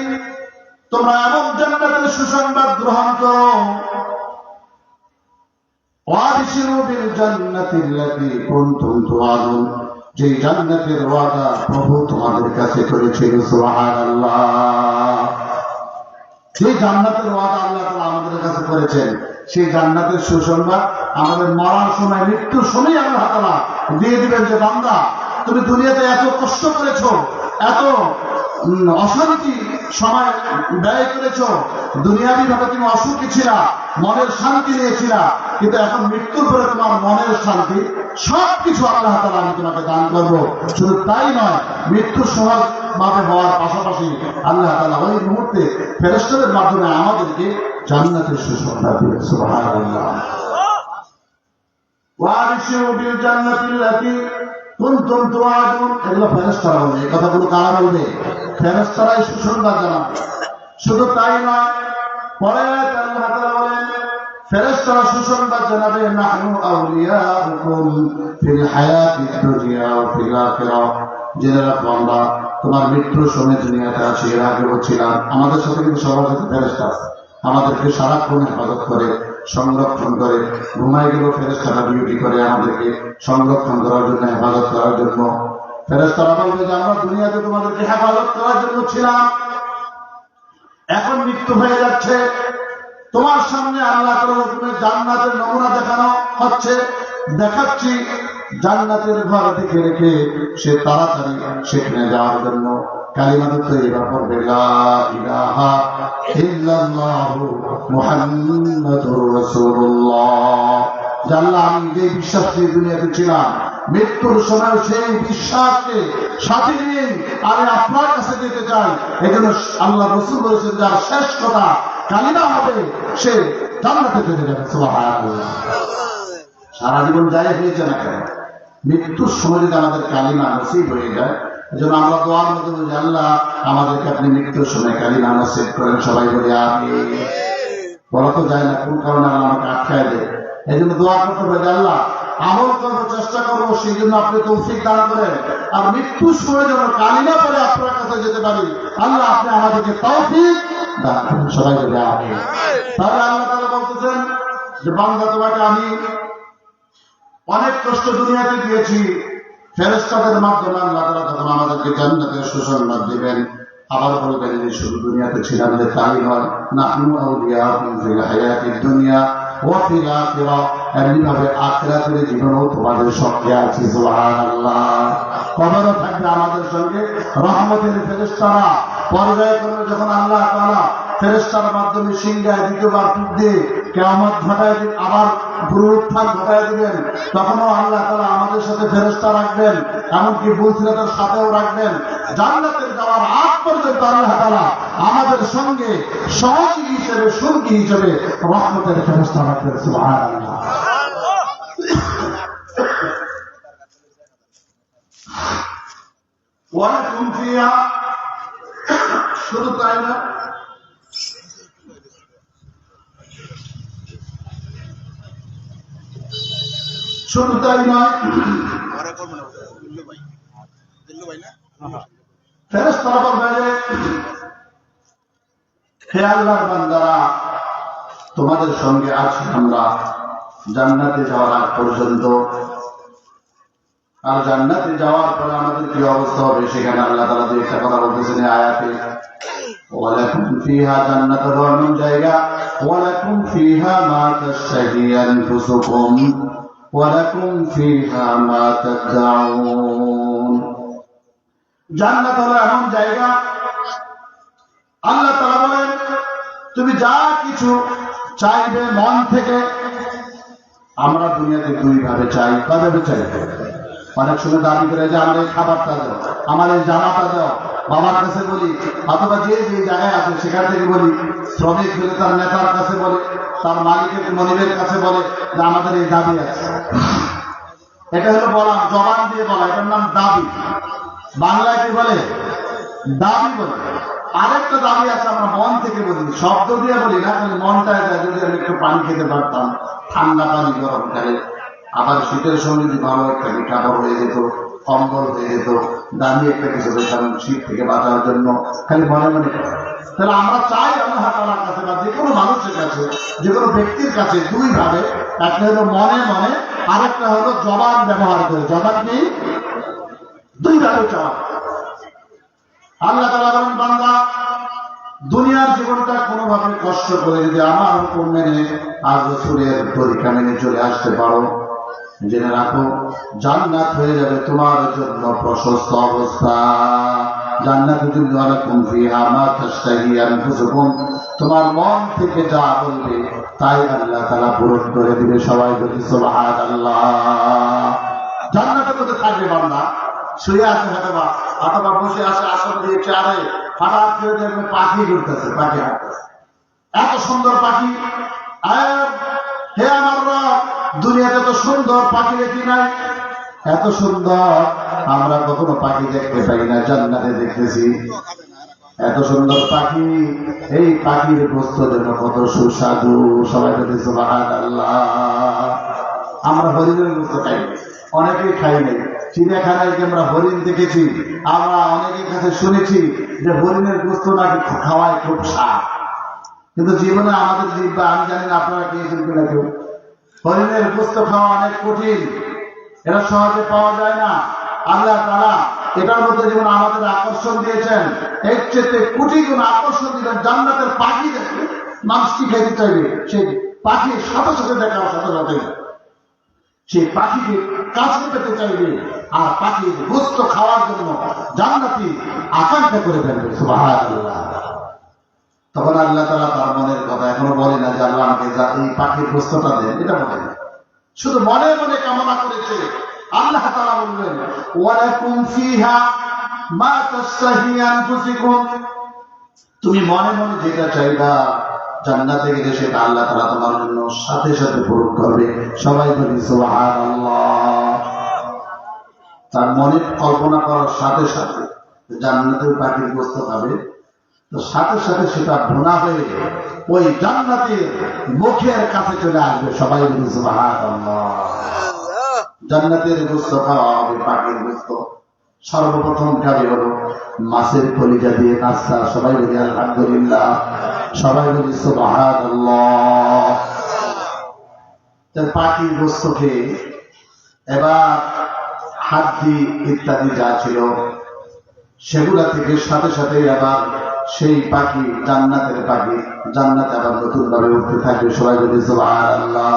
[SPEAKER 1] তোমরা এমন জান্নাতের সুসংবাদ গ্রহণ করো, ওয়া আবশিরু বিল জান্নাতি আল্লাতী কুনতুম তুআদুন, যে জান্নাতের ওয়াদা প্রভু তোমাদের কাছে করেছিল। সুবহানাল্লাহ। সেই জান্নাতের ওয়াদা আল্লাহ তাআলা আমাদের কাছে করেছেন, সেই জান্নাতের সুসংবাদ আমাদের মরার সময়, মৃত্যুর সময় আল্লাহ তাআলা দিয়ে দিবেন যে বান্দা তুমি দুনিয়াতে এত কষ্ট করেছো, এত অশান্তি সময় ব্যয় করেছো, দুনিয়াবি ভাবে তুমি অসুখী ছিলা, মনের শান্তি নিয়েছিলা, কিন্তু এখন মৃত্যুর পরে তোমার মনের শান্তি সবকিছু আল্লাহ তাআলা আমি তোমাকে দান করবো। শুধু তাই নয়, মৃত্যুর সহজ ভাবে হওয়ার পাশাপাশি আল্লাহ তাআলা ওই মুহূর্তে ফেরেশতাদের মাধ্যমে আমাদেরকে জান্নাতের সুসংবাদ দিবেন। সুবহানাল্লাহ। ওয়া আবশিরু বিল জান্নাতি আল্লাতী কুনতুম তুআদুন, এগুলো ফেরেশতারা বলবে। এই কথাগুলো কারা বলবে? ফেরেশতারাই সুসংবাদ জানাবে। শুধু তাই নয়, পরে আল্লাহ তাআলা বলেন ফেরেশতারা সুসংবাদ জানাবে, নাহনু আউলিয়াউকুম ফিল হায়াতিদ দুনিয়া ওয়া ফিল আখিরাহ, জেনে রাখো আমরা তোমার মৃত্যুর সময় দুনিয়াতে আছি, এর আগেও ছিলাম। আমাদের সাথে কিন্তু সবার সাথে ফেরেশতা আছে, আমাদেরকে সারাক্ষণ হেফাজত করে, সংরক্ষণ করে। ঘুমাই গেলেও ফেরেশতারা ডিউটি করে আমাদেরকে সংরক্ষণ করার জন্য, হেফাজত করার জন্য। ফেরেশতারা বলবে যে আমরা দুনিয়াতে তোমাদেরকে হেফাজত করার জন্য ছিলাম, এখন মৃত্যু হয়ে যাচ্ছে, তোমার সামনে আল্লাহ তাআলার হুকুমে জান্নাতের নমুনা দেখানো হচ্ছে, দেখাচ্ছি। জান্নাতের ঘর দেখে রেখে সে তাড়াতাড়ি সেখানে যাওয়ার জন্য কালিমাত তাইয়্যিবা পড়বে, লা ইলাহা ইল্লাল্লাহু মুহাম্মাদুর রাসূলুল্লাহ। যে আল্লাহ আমি যে বিশ্বাস নিয়ে দুনিয়াতে ছিলাম, মৃত্যুর সময় সেই বিশ্বাসকে সাথে নিয়ে আমি আপনার কাছে যেতে চাই। এই জন্য আল্লাহ রাসূল বলেছেন যার শেষ কথা কালিমা হবে সে জান্নাতে চলে যাবে। সুবহানাল্লাহ। সারা জীবন যাই হয়েছে না কেন, মৃত্যুর সময় যদি আমাদের কালিমা নসিব হয়ে যায়, এজন্য আমরা দোয়ার মধ্যে বলি আল্লাহ আমাদেরকে আপনি মৃত্যুর সময় কালিমা নসিব করেন। সবাই বলি আমিন। বলা তো যায় না কোন কারণে আল্লাহ আমাকে আটকায় দেয়। এই জন্য দোয়া করতে হবে আল্লাহ আমল করবো, চেষ্টা করবো, সেই জন্য আপনি তৌফিক দান করেন। আর মৃত্যুর সময় যেন কালিমা পরে আপনার কাছে যেতে পারি, আল্লাহ আপনি আমাদেরকে তৌফিক দান করেন। সবাই বলি আমিন। তাহলে আল্লাহ তাআলা বলতেছেন যে বান্দা তোমাকে আমি অনেক কষ্ট দুনিয়াতে দিয়েছি, ফেরেশতাদের মাধ্যমে আল্লাহ তাআলা তখন আমাদেরকে জান্নাতের সুসংবাদ দিবেন। আবার বলবেন যে শুধু দুনিয়াতে ছিলাম যে তাই নয়, নাহনু আউলিয়াকুম ফিল হায়াতিদ দুনিয়া ওয়া ফিল আখিরাহ, এমনিভাবে আখিরাতের জীবনেও তোমাদের সঙ্গে আছি। সুবহানাল্লাহ। কবরও থাকবে আমাদের সঙ্গে। রহমতের ফেরেশতারা পর্যায়ক্রমে যখন আল্লাহ তাআলা ফেরেশতার মাধ্যমে সিংহায় দ্বিতীয়বার টুক দিয়ে কিয়ামত ঘটায় আবার পুনরুত্থান ঘটায় দিবেন, তখনও আল্লাহ তাআলা আমাদের সাথে ফেরেশতা রাখবেন, এমনকি বুলসিরাতের সাথেও রাখবেন। জান্নাতে যাওয়ার আগ পর্যন্ত আল্লাহ তাআলা আমাদের সঙ্গে সহযোগী হিসেবে, সঙ্গী হিসেবে রহমতের ফেরেশতা রাখবেন। সুবহানাল্লাহ। ওয়ালাকুম ফিহা, শুধু তাই না, শুধু তাই নয়, ফেরেশতারা বলবেন হে আল্লাহর বান্দারা তোমাদের সঙ্গে আছি আমরা জান্নাতে যাওয়ার আগ পর্যন্ত। আর জান্নাতে যাওয়ার পরে আমাদের কি অবস্থা হবে সেখানে আল্লাহ তাআলা দুই একটা কথা বলতেছেন এই আয়াতে। ওয়ালাকুম ফিহা, জান্নাত হলো এমন জায়গা, ওয়ালাকুম ফিহা মা তাশতাহি আনফুসুকুম ওয়ালাকুম ফিহা মা তাদউন। জান্নাত হলো এমন জায়গা, আল্লাহ তাআলা বলেন তুমি যা কিছু চাইবে মন থেকে। আমরা দুনিয়াতে দুই ভাবে চাই। কয়ভাবে চাই? অনেক সময় দাবি করে যে আমার এই খাবারটা দাও, আমার এই জামাটা দাও, বাবার কাছে বলি, অথবা যে যে জায়গায় আছে সেখান থেকে বলি, শ্রমিক হলে তার নেতার কাছে বলে, তার মালিকের মনিবের কাছে বলে যে আমাদের এই দাবি আছে। এটা হলো বলা, জবান দিয়ে বলা, এটার নাম দাবি। বাংলায় কি বলে? দাবি বলে। আরেকটা দাবি আছে আমরা মন থেকে বলি, শব্দ দিয়ে বলি না, খালি মনটায় যায় যদি আমি একটু পানি খেতে পারতাম, ঠান্ডা পানি গরমকালে, আবার শীতের সময় যদি ভালো একটা কাপড় হয়ে যেত, কম্বল হয়ে যেত, দাঁড়িয়ে একটা কিছু পেতাম শীত থেকে বাঁচার জন্য, খালি মনে মনে। তাহলে আমরা চাই আল্লাহ তাআলার কাছে বা যে কোনো মানুষের কাছে, যে কোনো ব্যক্তির কাছে দুই ভাবে, একটা হলো মনে মনে, আরেকটা হলো জবান ব্যবহার করে। জবান নেই, দুই ভাবে চাওয়া। আল্লাহ তাআলা বলেন বান্দা দুনিয়ার জীবনটা কোনোভাবে কষ্ট করে যদি আমার হুকুম মেনে আর রাসূলের তরিকা মেনে চলে আসতে পারো, জেনে রাখো জান্নাত হয়ে যাবে তোমার জন্য প্রশস্ত অবস্থা। জান্নাতে তুমি ওয়ালাকুম ফিহা মা তাশতাহি আনফুসুকুম, তোমার মন থেকে যা বলবে তাই আল্লাহ তাআলা পূরণ করে দিবে। সবাই বলি সুবহানাল্লাহ। জান্নাতের মধ্যে থাকবে বান্দা, শুয়ে আছে অথবা অথবা বসে আছে আসন দিয়ে চেয়ারে, হঠাৎ করে দেখবে পাখি ঘুরতেছে, পাখি হাঁটতেছে, এত সুন্দর পাখি। হে আমার রব, দুনিয়াতে তো সুন্দর পাখি দেখি নাই, এত সুন্দর আমরা কখনো পাখি দেখতে পাই না, জান্নাতে দেখতেছি এত সুন্দর পাখি। এই পাখির গোস্ত যেন কত সুস্বাদু। সবাই বলি সুবহানাল্লাহ। আমরা হরিণের গোস্ত খাই, অনেকেই খাই নাই। চিড়িয়াখানায় যে আমরা হরিণ দেখেছি, আমরা অনেকের কাছে শুনেছি যে হরিণের গোস্ত নাকি খাওয়ায় খুব স্বাদ, কিন্তু জীবনে আমাদের জিহ্বা, আমি জানি না আপনারা খেয়েছেন কিনা কেউ, হরিণের গোস্ত খাওয়া অনেক কঠিন, এটা সহজে পাওয়া যায় না। আল্লাহ তাআলা এটার মধ্যে যেমন আমাদের আকর্ষণ দিয়েছেন, এর চেয়ে কোটি গুণ আকর্ষণ দিবেন জান্নাতের পাখি দেখে মানুষ কি খেতে চাইবে, সেই পাখির সাথে সাথে দেখার সাথে সাথে সেই পাখিকে কাছে পেতে চাইবে, আর পাখির গোস্ত খাওয়ার জন্য জান্নাতি আকাঙ্ক্ষা করে ফেলবে। সুবহানাল্লাহ। তখন আল্লাহ তাআলা তার মনের কথা এখনো বলে না যে আল্লাহ আমাকে এই পাখির গোস্তটা দেন, এটা বলে না। শুধু মনে মনে কামনা করেছে। আল্লাহ তাআলা বললেন ওয়ালাকুম ফিহা মা তাশতাহি আনফুসুকুম, তুমি মনে মনে যেটা চাইবা জান্নাতে গেলে সেটা আল্লাহ তাআলা তোমার জন্য সাথে সাথে পূরণ করবে। সবাই বলি সুবহানাল্লাহ। তার মনে কল্পনা করার সাথে সাথে জান্নাতের পাখির গোস্ত খাবে, তো সাথে সাথে সেটা ভুনা হয়ে ওই জান্নাতের মুখের কাছে চলে আসবে। সবাই বলি সুবহানাল্লাহ। জান্নাতের গোস্ত খাওয়া হবে, পাখির গোস্ত। সর্বপ্রথম খাবে হলো মাছের কলিজা দিয়ে নাস্তা। সবাই বলি আলহামদুলিল্লাহ। সবাই বলি সুবহানাল্লাহ। পাখির গোস্ত খেয়ে এবার হাড্ডি ইত্যাদি যা ছিল সেগুলা থেকে সাথে সাথে আবার সেই পাখি, জান্নাতের পাখি, জান্নাতে আবার নতুন ভাবে উঠতে থাকবে। সবাই বলি সুবহানাল্লাহ।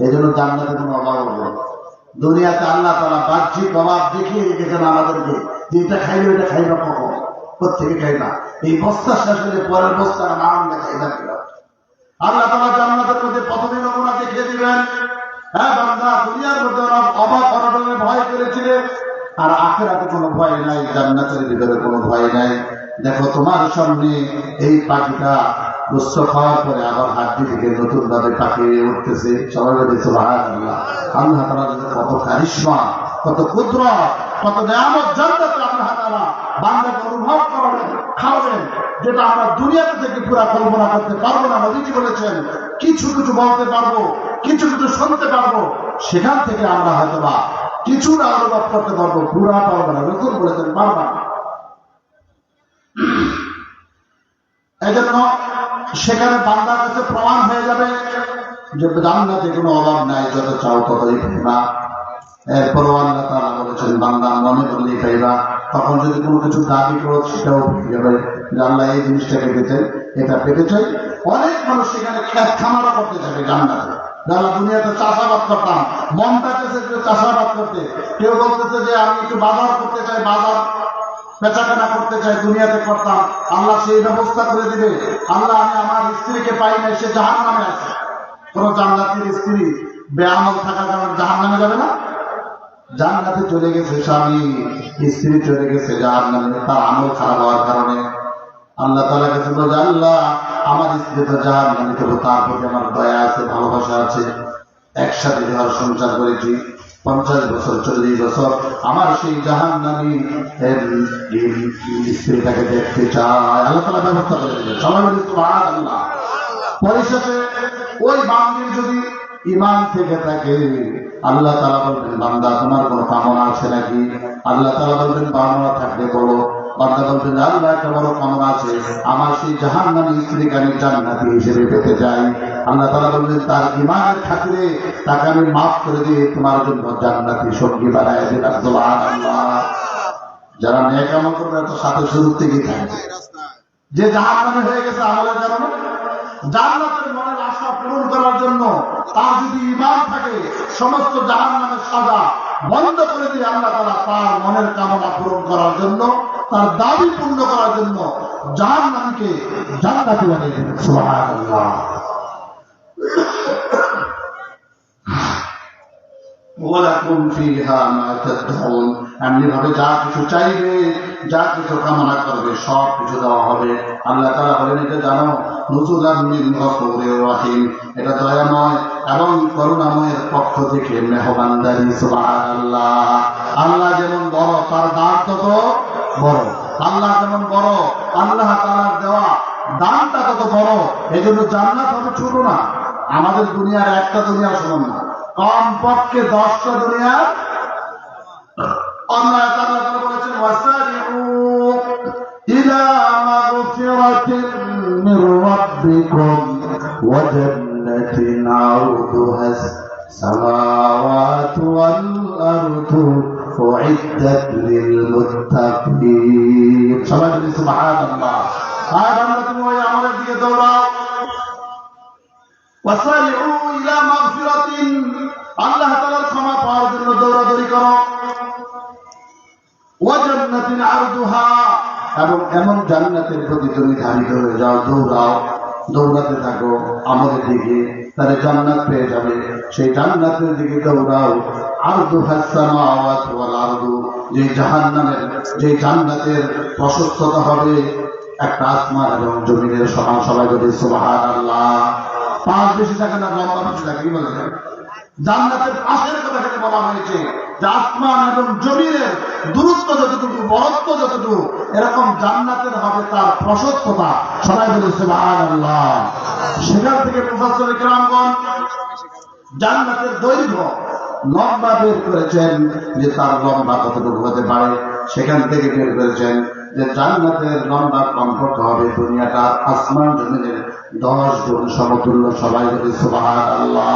[SPEAKER 1] এই জন্য জান্নাতে কোনো অভাব হবে না। দুনিয়াতে আল্লাহ তাআলা বাহ্যিক অভাব দেখিয়ে রেখেছেন আমাদেরকে, যে এটা খাইলে এটা খাইবা, কখন কোথেকে খাইবা, এই বস্তা শেষ হলে পরের বস্তার নাম দেখাইবা। আল্লাহ তাআলা জান্নাতের মধ্যে প্রথমে নমুনা দেখিয়ে দিবেন। হ্যাঁ বান্দা, দুনিয়ার মধ্যে অভাব অনটনের ভয় করেছিলে, আর আখিরাতে কোনো ভয় নাই, জান্নাতের ভিতরে কোনো ভয় নাই। দেখো তোমার সামনে এই পাখিটা গোস্ত খাওয়ার পরে আবার হাড্ডি থেকে নতুন ভাবে পাখি উঠতেছে। সবাই বলে সুবহানাল্লাহ। আল্লাহ তাআলা কত কারিশমা, কত কুদরত, কত নিয়ামত জান্নাতে আল্লাহ তাআলা বান্দাকে অনুভব করাবেন, খাওয়াবেন, যেটা আমরা দুনিয়াতে থেকে পুরা কল্পনা করতে পারবো না। নবীজি বলেছেন কিছু কিছু বলতে পারবো, কিছু কিছু শুনতে পারবো, সেখান থেকে আমরা হয়তোবা কিছুটা অনুভব করতে পারবো, পুরা পারবো না। রসূল বলেছেন পারবো না। এজন্য সেখানে বান্দার কাছে প্রমাণ হয়ে যাবে যে জান্নাতে কোনো অভাব নাই, যত চাও ততই পাইবা। এরপরও আল্লাহ তাআলা বলেছেন বান্দা মনে করলেই পাইবা। তখন যদি কোনো কিছু দাবি করো সেটাও পেয়ে যাবে, যে আল্লাহ এই জিনিসটাকে পেতে, এটা পেতে চাই। অনেক মানুষ সেখানে খেত খামারও করতে যাবে জান্নাতে। যারা দুনিয়াতে চাষাবাদ করতাম, মনটা চেয়েছে চাষাবাদ করতে, কেউ বলতেছে যে আমি একটু বাজার করতে চাই, বাজার বেচাকেনা করতে চাই, দুনিয়াতে করতাম, আল্লাহ সেই ব্যবস্থা করে দিবে। আল্লাহ আমি আমার স্ত্রীকে পাই নাই, সে জাহান্নামে আছে। কোন জান্নাতের স্ত্রী বেআমল থাকার কারণে জাহান্নামে যাবে না? জান্নাতে চলে গেছে স্বামী, স্ত্রী চলে গেছে জাহান্নামে তার আমল খারাপ হওয়ার কারণে। আল্লাহ তাআলা কাছে বলে আল্লাহ আমার স্ত্রী তো জাহান্নামে, তবু তার প্রতি আমার দয়া আছে, ভালোবাসা আছে। একসাথে ঘর সংসার করেছি 50 বছর 40 বছর, আমার সেই জাহান্নামী স্ত্রীটাকে দেখতে চায়। আল্লাহ তাআলা ব্যবস্থা করে দিলেন। সবাই বলি সুবহানাল্লাহ। পরিশেষে ওই বান্দির যদি ঈমান থেকে থাকে, আল্লাহ তাআলা বলবেন বান্দা তোমার কোনো কামনা আছে নাকি? আল্লাহ তাআলা বলবেন কামনা থাকলে বলো। বান্দা বলবেন আল্লাহ একটা বড় কামনা আছে, আমার সেই জাহান্নামী স্ত্রীকে আমি জান্নাতি হিসেবে পেতে চাই। আল্লাহ তাআলা বলবেন তার ঈমানের খাতিরে তাকে আমি মাফ করে দিয়ে তোমার জন্য জান্নাতি সঙ্গী বানায় দিলাম। সুবহানাল্লাহ। যারা নেক আমল করবে তো সাথে শুরু থেকেই থাকবে। যে জাহান্নামে হয়ে গেছে আমলের কারণে, জান্নাতের মনের আশা পূরণ করার জন্য তার যদি ঈমান থাকে, সমস্ত জাহান্নামের সাজা বন্ধ করে দিয়ে আল্লাহ তাআলা তার মনের কামনা পূরণ করার জন্য, তার দাবি পূর্ণ করার জন্য জাহান্নামকে জান্নাতি বানিয়ে দেবেন। সুবহানাল্লাহ। ওয়ালাকুম ফিহা মা তাদউন, এমনি ভাবে যা কিছু চাইবে, যা কিছু কামনা করবে সব কিছু দেওয়া হবে। আল্লাহ তাআলা বলেন এটা জানো নুজুলান মিন গফুরির রহিম, এটা দয়াময় এবং করুণাময়ের পক্ষ থেকে মেহমানদারি। সুবহানাল্লাহ। আল্লাহ যেমন বড় তার দান তত বড়, আল্লাহ যেমন বড় আল্লাহ তাআলার দেওয়া দানটা তত বড়। এই জন্য জান্নাত হবে ছোট না, আমাদের দুনিয়ার একটা দুনিয়া সমান না, কমপক্ষে 10টা দুনিয়ার। আল্লাহ তাআলা বলেছেন ওয়াসারিউ ইলা মাগফিরাতিন মির রাব্বিকুম ওয়া জান্নাতিন আরদুহাস সামাওয়াতু ওয়াল আরদু উইদ্দাত লিল মুত্তাকিন। সবাই বলি সুবহানাল্লাহ। আর আমরা তুমি ওই আমলের দিকে দৌড়াও। ওয়াসারিউ ইলা মাগফিরাতিন, আল্লাহ তাআলার ক্ষমা পাওয়ার জন্য দৌড়াদৌড়ি করো। ওয়া জান্নাতিন আরদুহা, এবং এমন জান্নাতের প্রতি তুমি ধাবিত হয়ে যাও, দৌড়াও। দৌড়াতে থাকো আমাদের দিকে, তাহলে জান্নাত পেয়ে যাবে। সেই জান্নাতের দিকে দৌড়াও। আরদু হাসসামাওয়াতু ওয়াল আরদু, যে জাহান্নামের, যে জান্নাতের প্রশস্ততা হবে একটা আসমান এবং জমিনের সমান। সবাই যদি সুবহানাল্লাহ। পাঁচ বেশি থাকে না, লম্বা বেশি থাকে, কি বলেন? জান্নাতের পাশের কথা এখানে বলা হয়েছে যে আসমান এবং জমিনের দূরত্ব যতটুকু, বরত্ব যতটুকু, এরকম জান্নাতের হবে তার প্রশস্ততা। সবাই বলে সুবহানাল্লাহ। সেখান থেকে মুফাসসির কিরামগণ জান্নাতের দৈর্ঘ্য লম্বা বের করেছেন যে তার লম্বা কতটুকু হতে পারে। সেখান থেকে বের করেছেন যে জান্নাতের লম্বা কমপক্ষে হবে দুনিয়াটার আসমান জমিনের 10 গুণ সমতুল্য। সবাই বলে সুবহানাল্লাহ।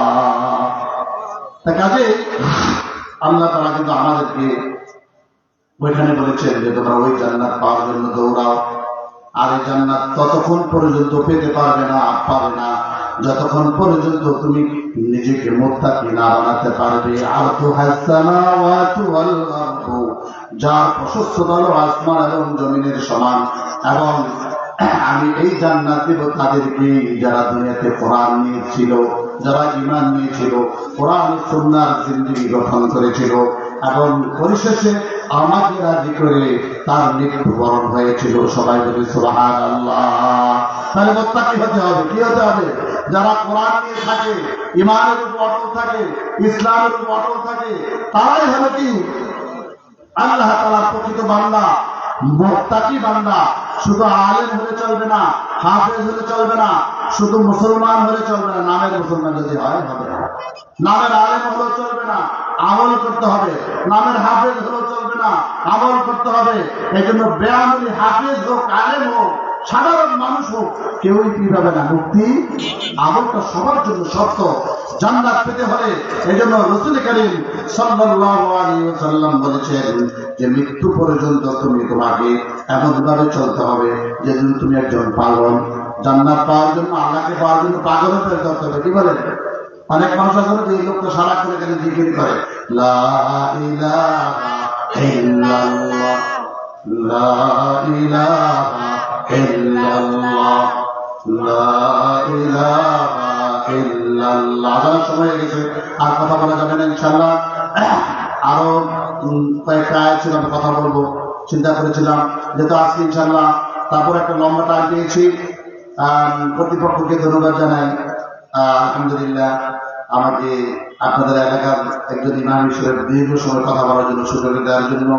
[SPEAKER 1] কাজে আল্লাহ তাআলা কিন্তু আমাদেরকে ওইখানে বলেছেন যে তোমরা ওই জান্নাত পাওয়ার জন্য দৌড়াও। আর এই জান্নাত ততক্ষণ পর্যন্ত পেতে পারবে না যতক্ষণ পর্যন্ত তুমি নিজেকে মুত্তাকি না বানাতে পারবে। আরদুহাস সামাওয়াতু ওয়াল আরদু, যার প্রশস্ততা হলো আসমান এবং জমিনের সমান। এবং আমি এই জান্নাত দেব তাদেরকে যারা দুনিয়াতে কোরআন নিয়েছিল, যারা ঈমান নিয়েছিল, কোরআন সুন্নাহর জিন্দেগি গঠন করেছিল এবং পরিশেষে আমাকে রাজি করে তার মৃত্যুবরণ হয়েছিল। সবাই বলে সুবহানাল্লাহ। তাহলে মুত্তাকি হতে হবে। কি হতে হবে? যারা কোরআন নিয়ে থাকে, ঈমানের উপর অটল থাকে, ইসলামের উপর অটল থাকে, তারাই হলো কি আল্লাহ তাআলার প্রকৃত বান্দা, মুত্তাকি বান্দা। শুধু আলেম হলে চলবে না, হাফেজ হলে চলবে না, শুধু মুসলমান হলে চলবে না। নামের মুসলমান যদি হয় হবে না, নামের আলেম হলেও চলবে না, আমল করতে হবে। নামের হাফেজ হলেও চলবে না, আমল করতে হবে। এই জন্য বেআমলি হাফেজ হোক, আলেম হোক, সাধারণ মানুষ হোক, কেউই কি পাবে না মুক্তি। আমলটা সবার জন্য শর্ত জান্নাত পেতে হলে। এই জন্য রাসূল করিম সাল্লাল্লাহু আলাইহি ওয়াসাল্লাম বলেছেন যে মৃত্যু পর্যন্ত তুমি তোমাকে এমনভাবে চলতে হবে যে তুমি একজন পাগল। জান্নাত পাওয়ার জন্য, আল্লাহকে পাওয়ার জন্য পাগলের পেয়ে চলতে হবে। কি বলেন? অনেক মানুষ আছে যে এই লোকটা সারা করে গেলে জিকির করে লা ইলাহা ইল্লাল্লাহ, লা ইলাহা ইল্লাল্লাহ, লা ইলাহা ইল্লাল্লাহ। আজানের সময় হয়ে গেছে, আর কথা বলা যাবে না ইনশাআল্লাহ। আরো কয়েকটা আয়াত ছিল, আমি কথা বলবো চিন্তা করেছিলাম, যেহেতু আজকে ইনশাআল্লাহ। তারপর একটা লম্বা টাইম পেয়েছি। কর্তৃপক্ষকে ধন্যবাদ জানাই। আলহামদুলিল্লাহ, আমাকে আপনাদের এলাকার একজন ইমাম হিসেবে দীর্ঘ সময় কথা বলার জন্য সুযোগ দেওয়ার জন্য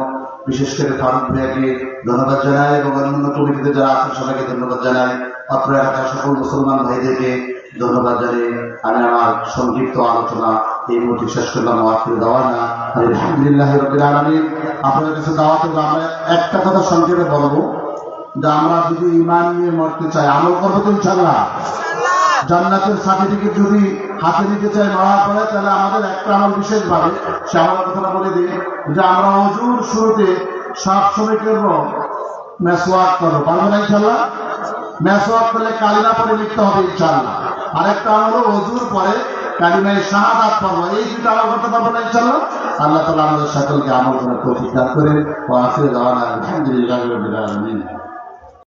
[SPEAKER 1] বিশেষ করে ফারুক ভাইয়াকে ধন্যবাদ জানাই এবং অন্যান্য কমিটিতে যারা আছেন সবাইকে ধন্যবাদ জানাই। অত্র এলাকার সকল মুসলমান ভাইদেরকে ধন্যবাদ জানিয়ে আমি আমার সংক্ষিপ্ত আলোচনা এই মুহূর্তে শেষ করলাম। আখির দাওয়ানা আলহামদুলিল্লাহি রাব্বিল আলামিন। আপনাদের কাছে দাওয়াত হলো, আমরা একটা কথা সংক্ষেপে বলবো যে আমরা যদি ঈমান নিয়ে মরতে চাই, আমল করবো তো ইনশাআল্লাহ। জান্নাতের সার্টিফিকেট যদি হাতে নিতে চাই মরার পরে, তাহলে আমাদের একটা আমল বিশেষভাবে, সে আমার কথাটা বলে দিই যে আমরা ওযুর শুরুতে সব সময় করবো মেসওয়াক করবো। পারবো না ইনশাআল্লাহ? মেসওয়াক করলে কালিমা পরে লিখতে হবে ইনশাআল্লাহ। আরেকটা আমল হলো ওযুর পরে কালিমায়ে শাহাদাত পড়বো। এই দুটো আমল করতে পারবো না ইনশাআল্লাহ। আল্লাহ তাআলা আমাদের সকলকে আমল করার তৌফিক দান করেন। ওয়া আখিরু দাওয়ানা আলহামদুলিল্লাহি রাব্বিল আলামিন।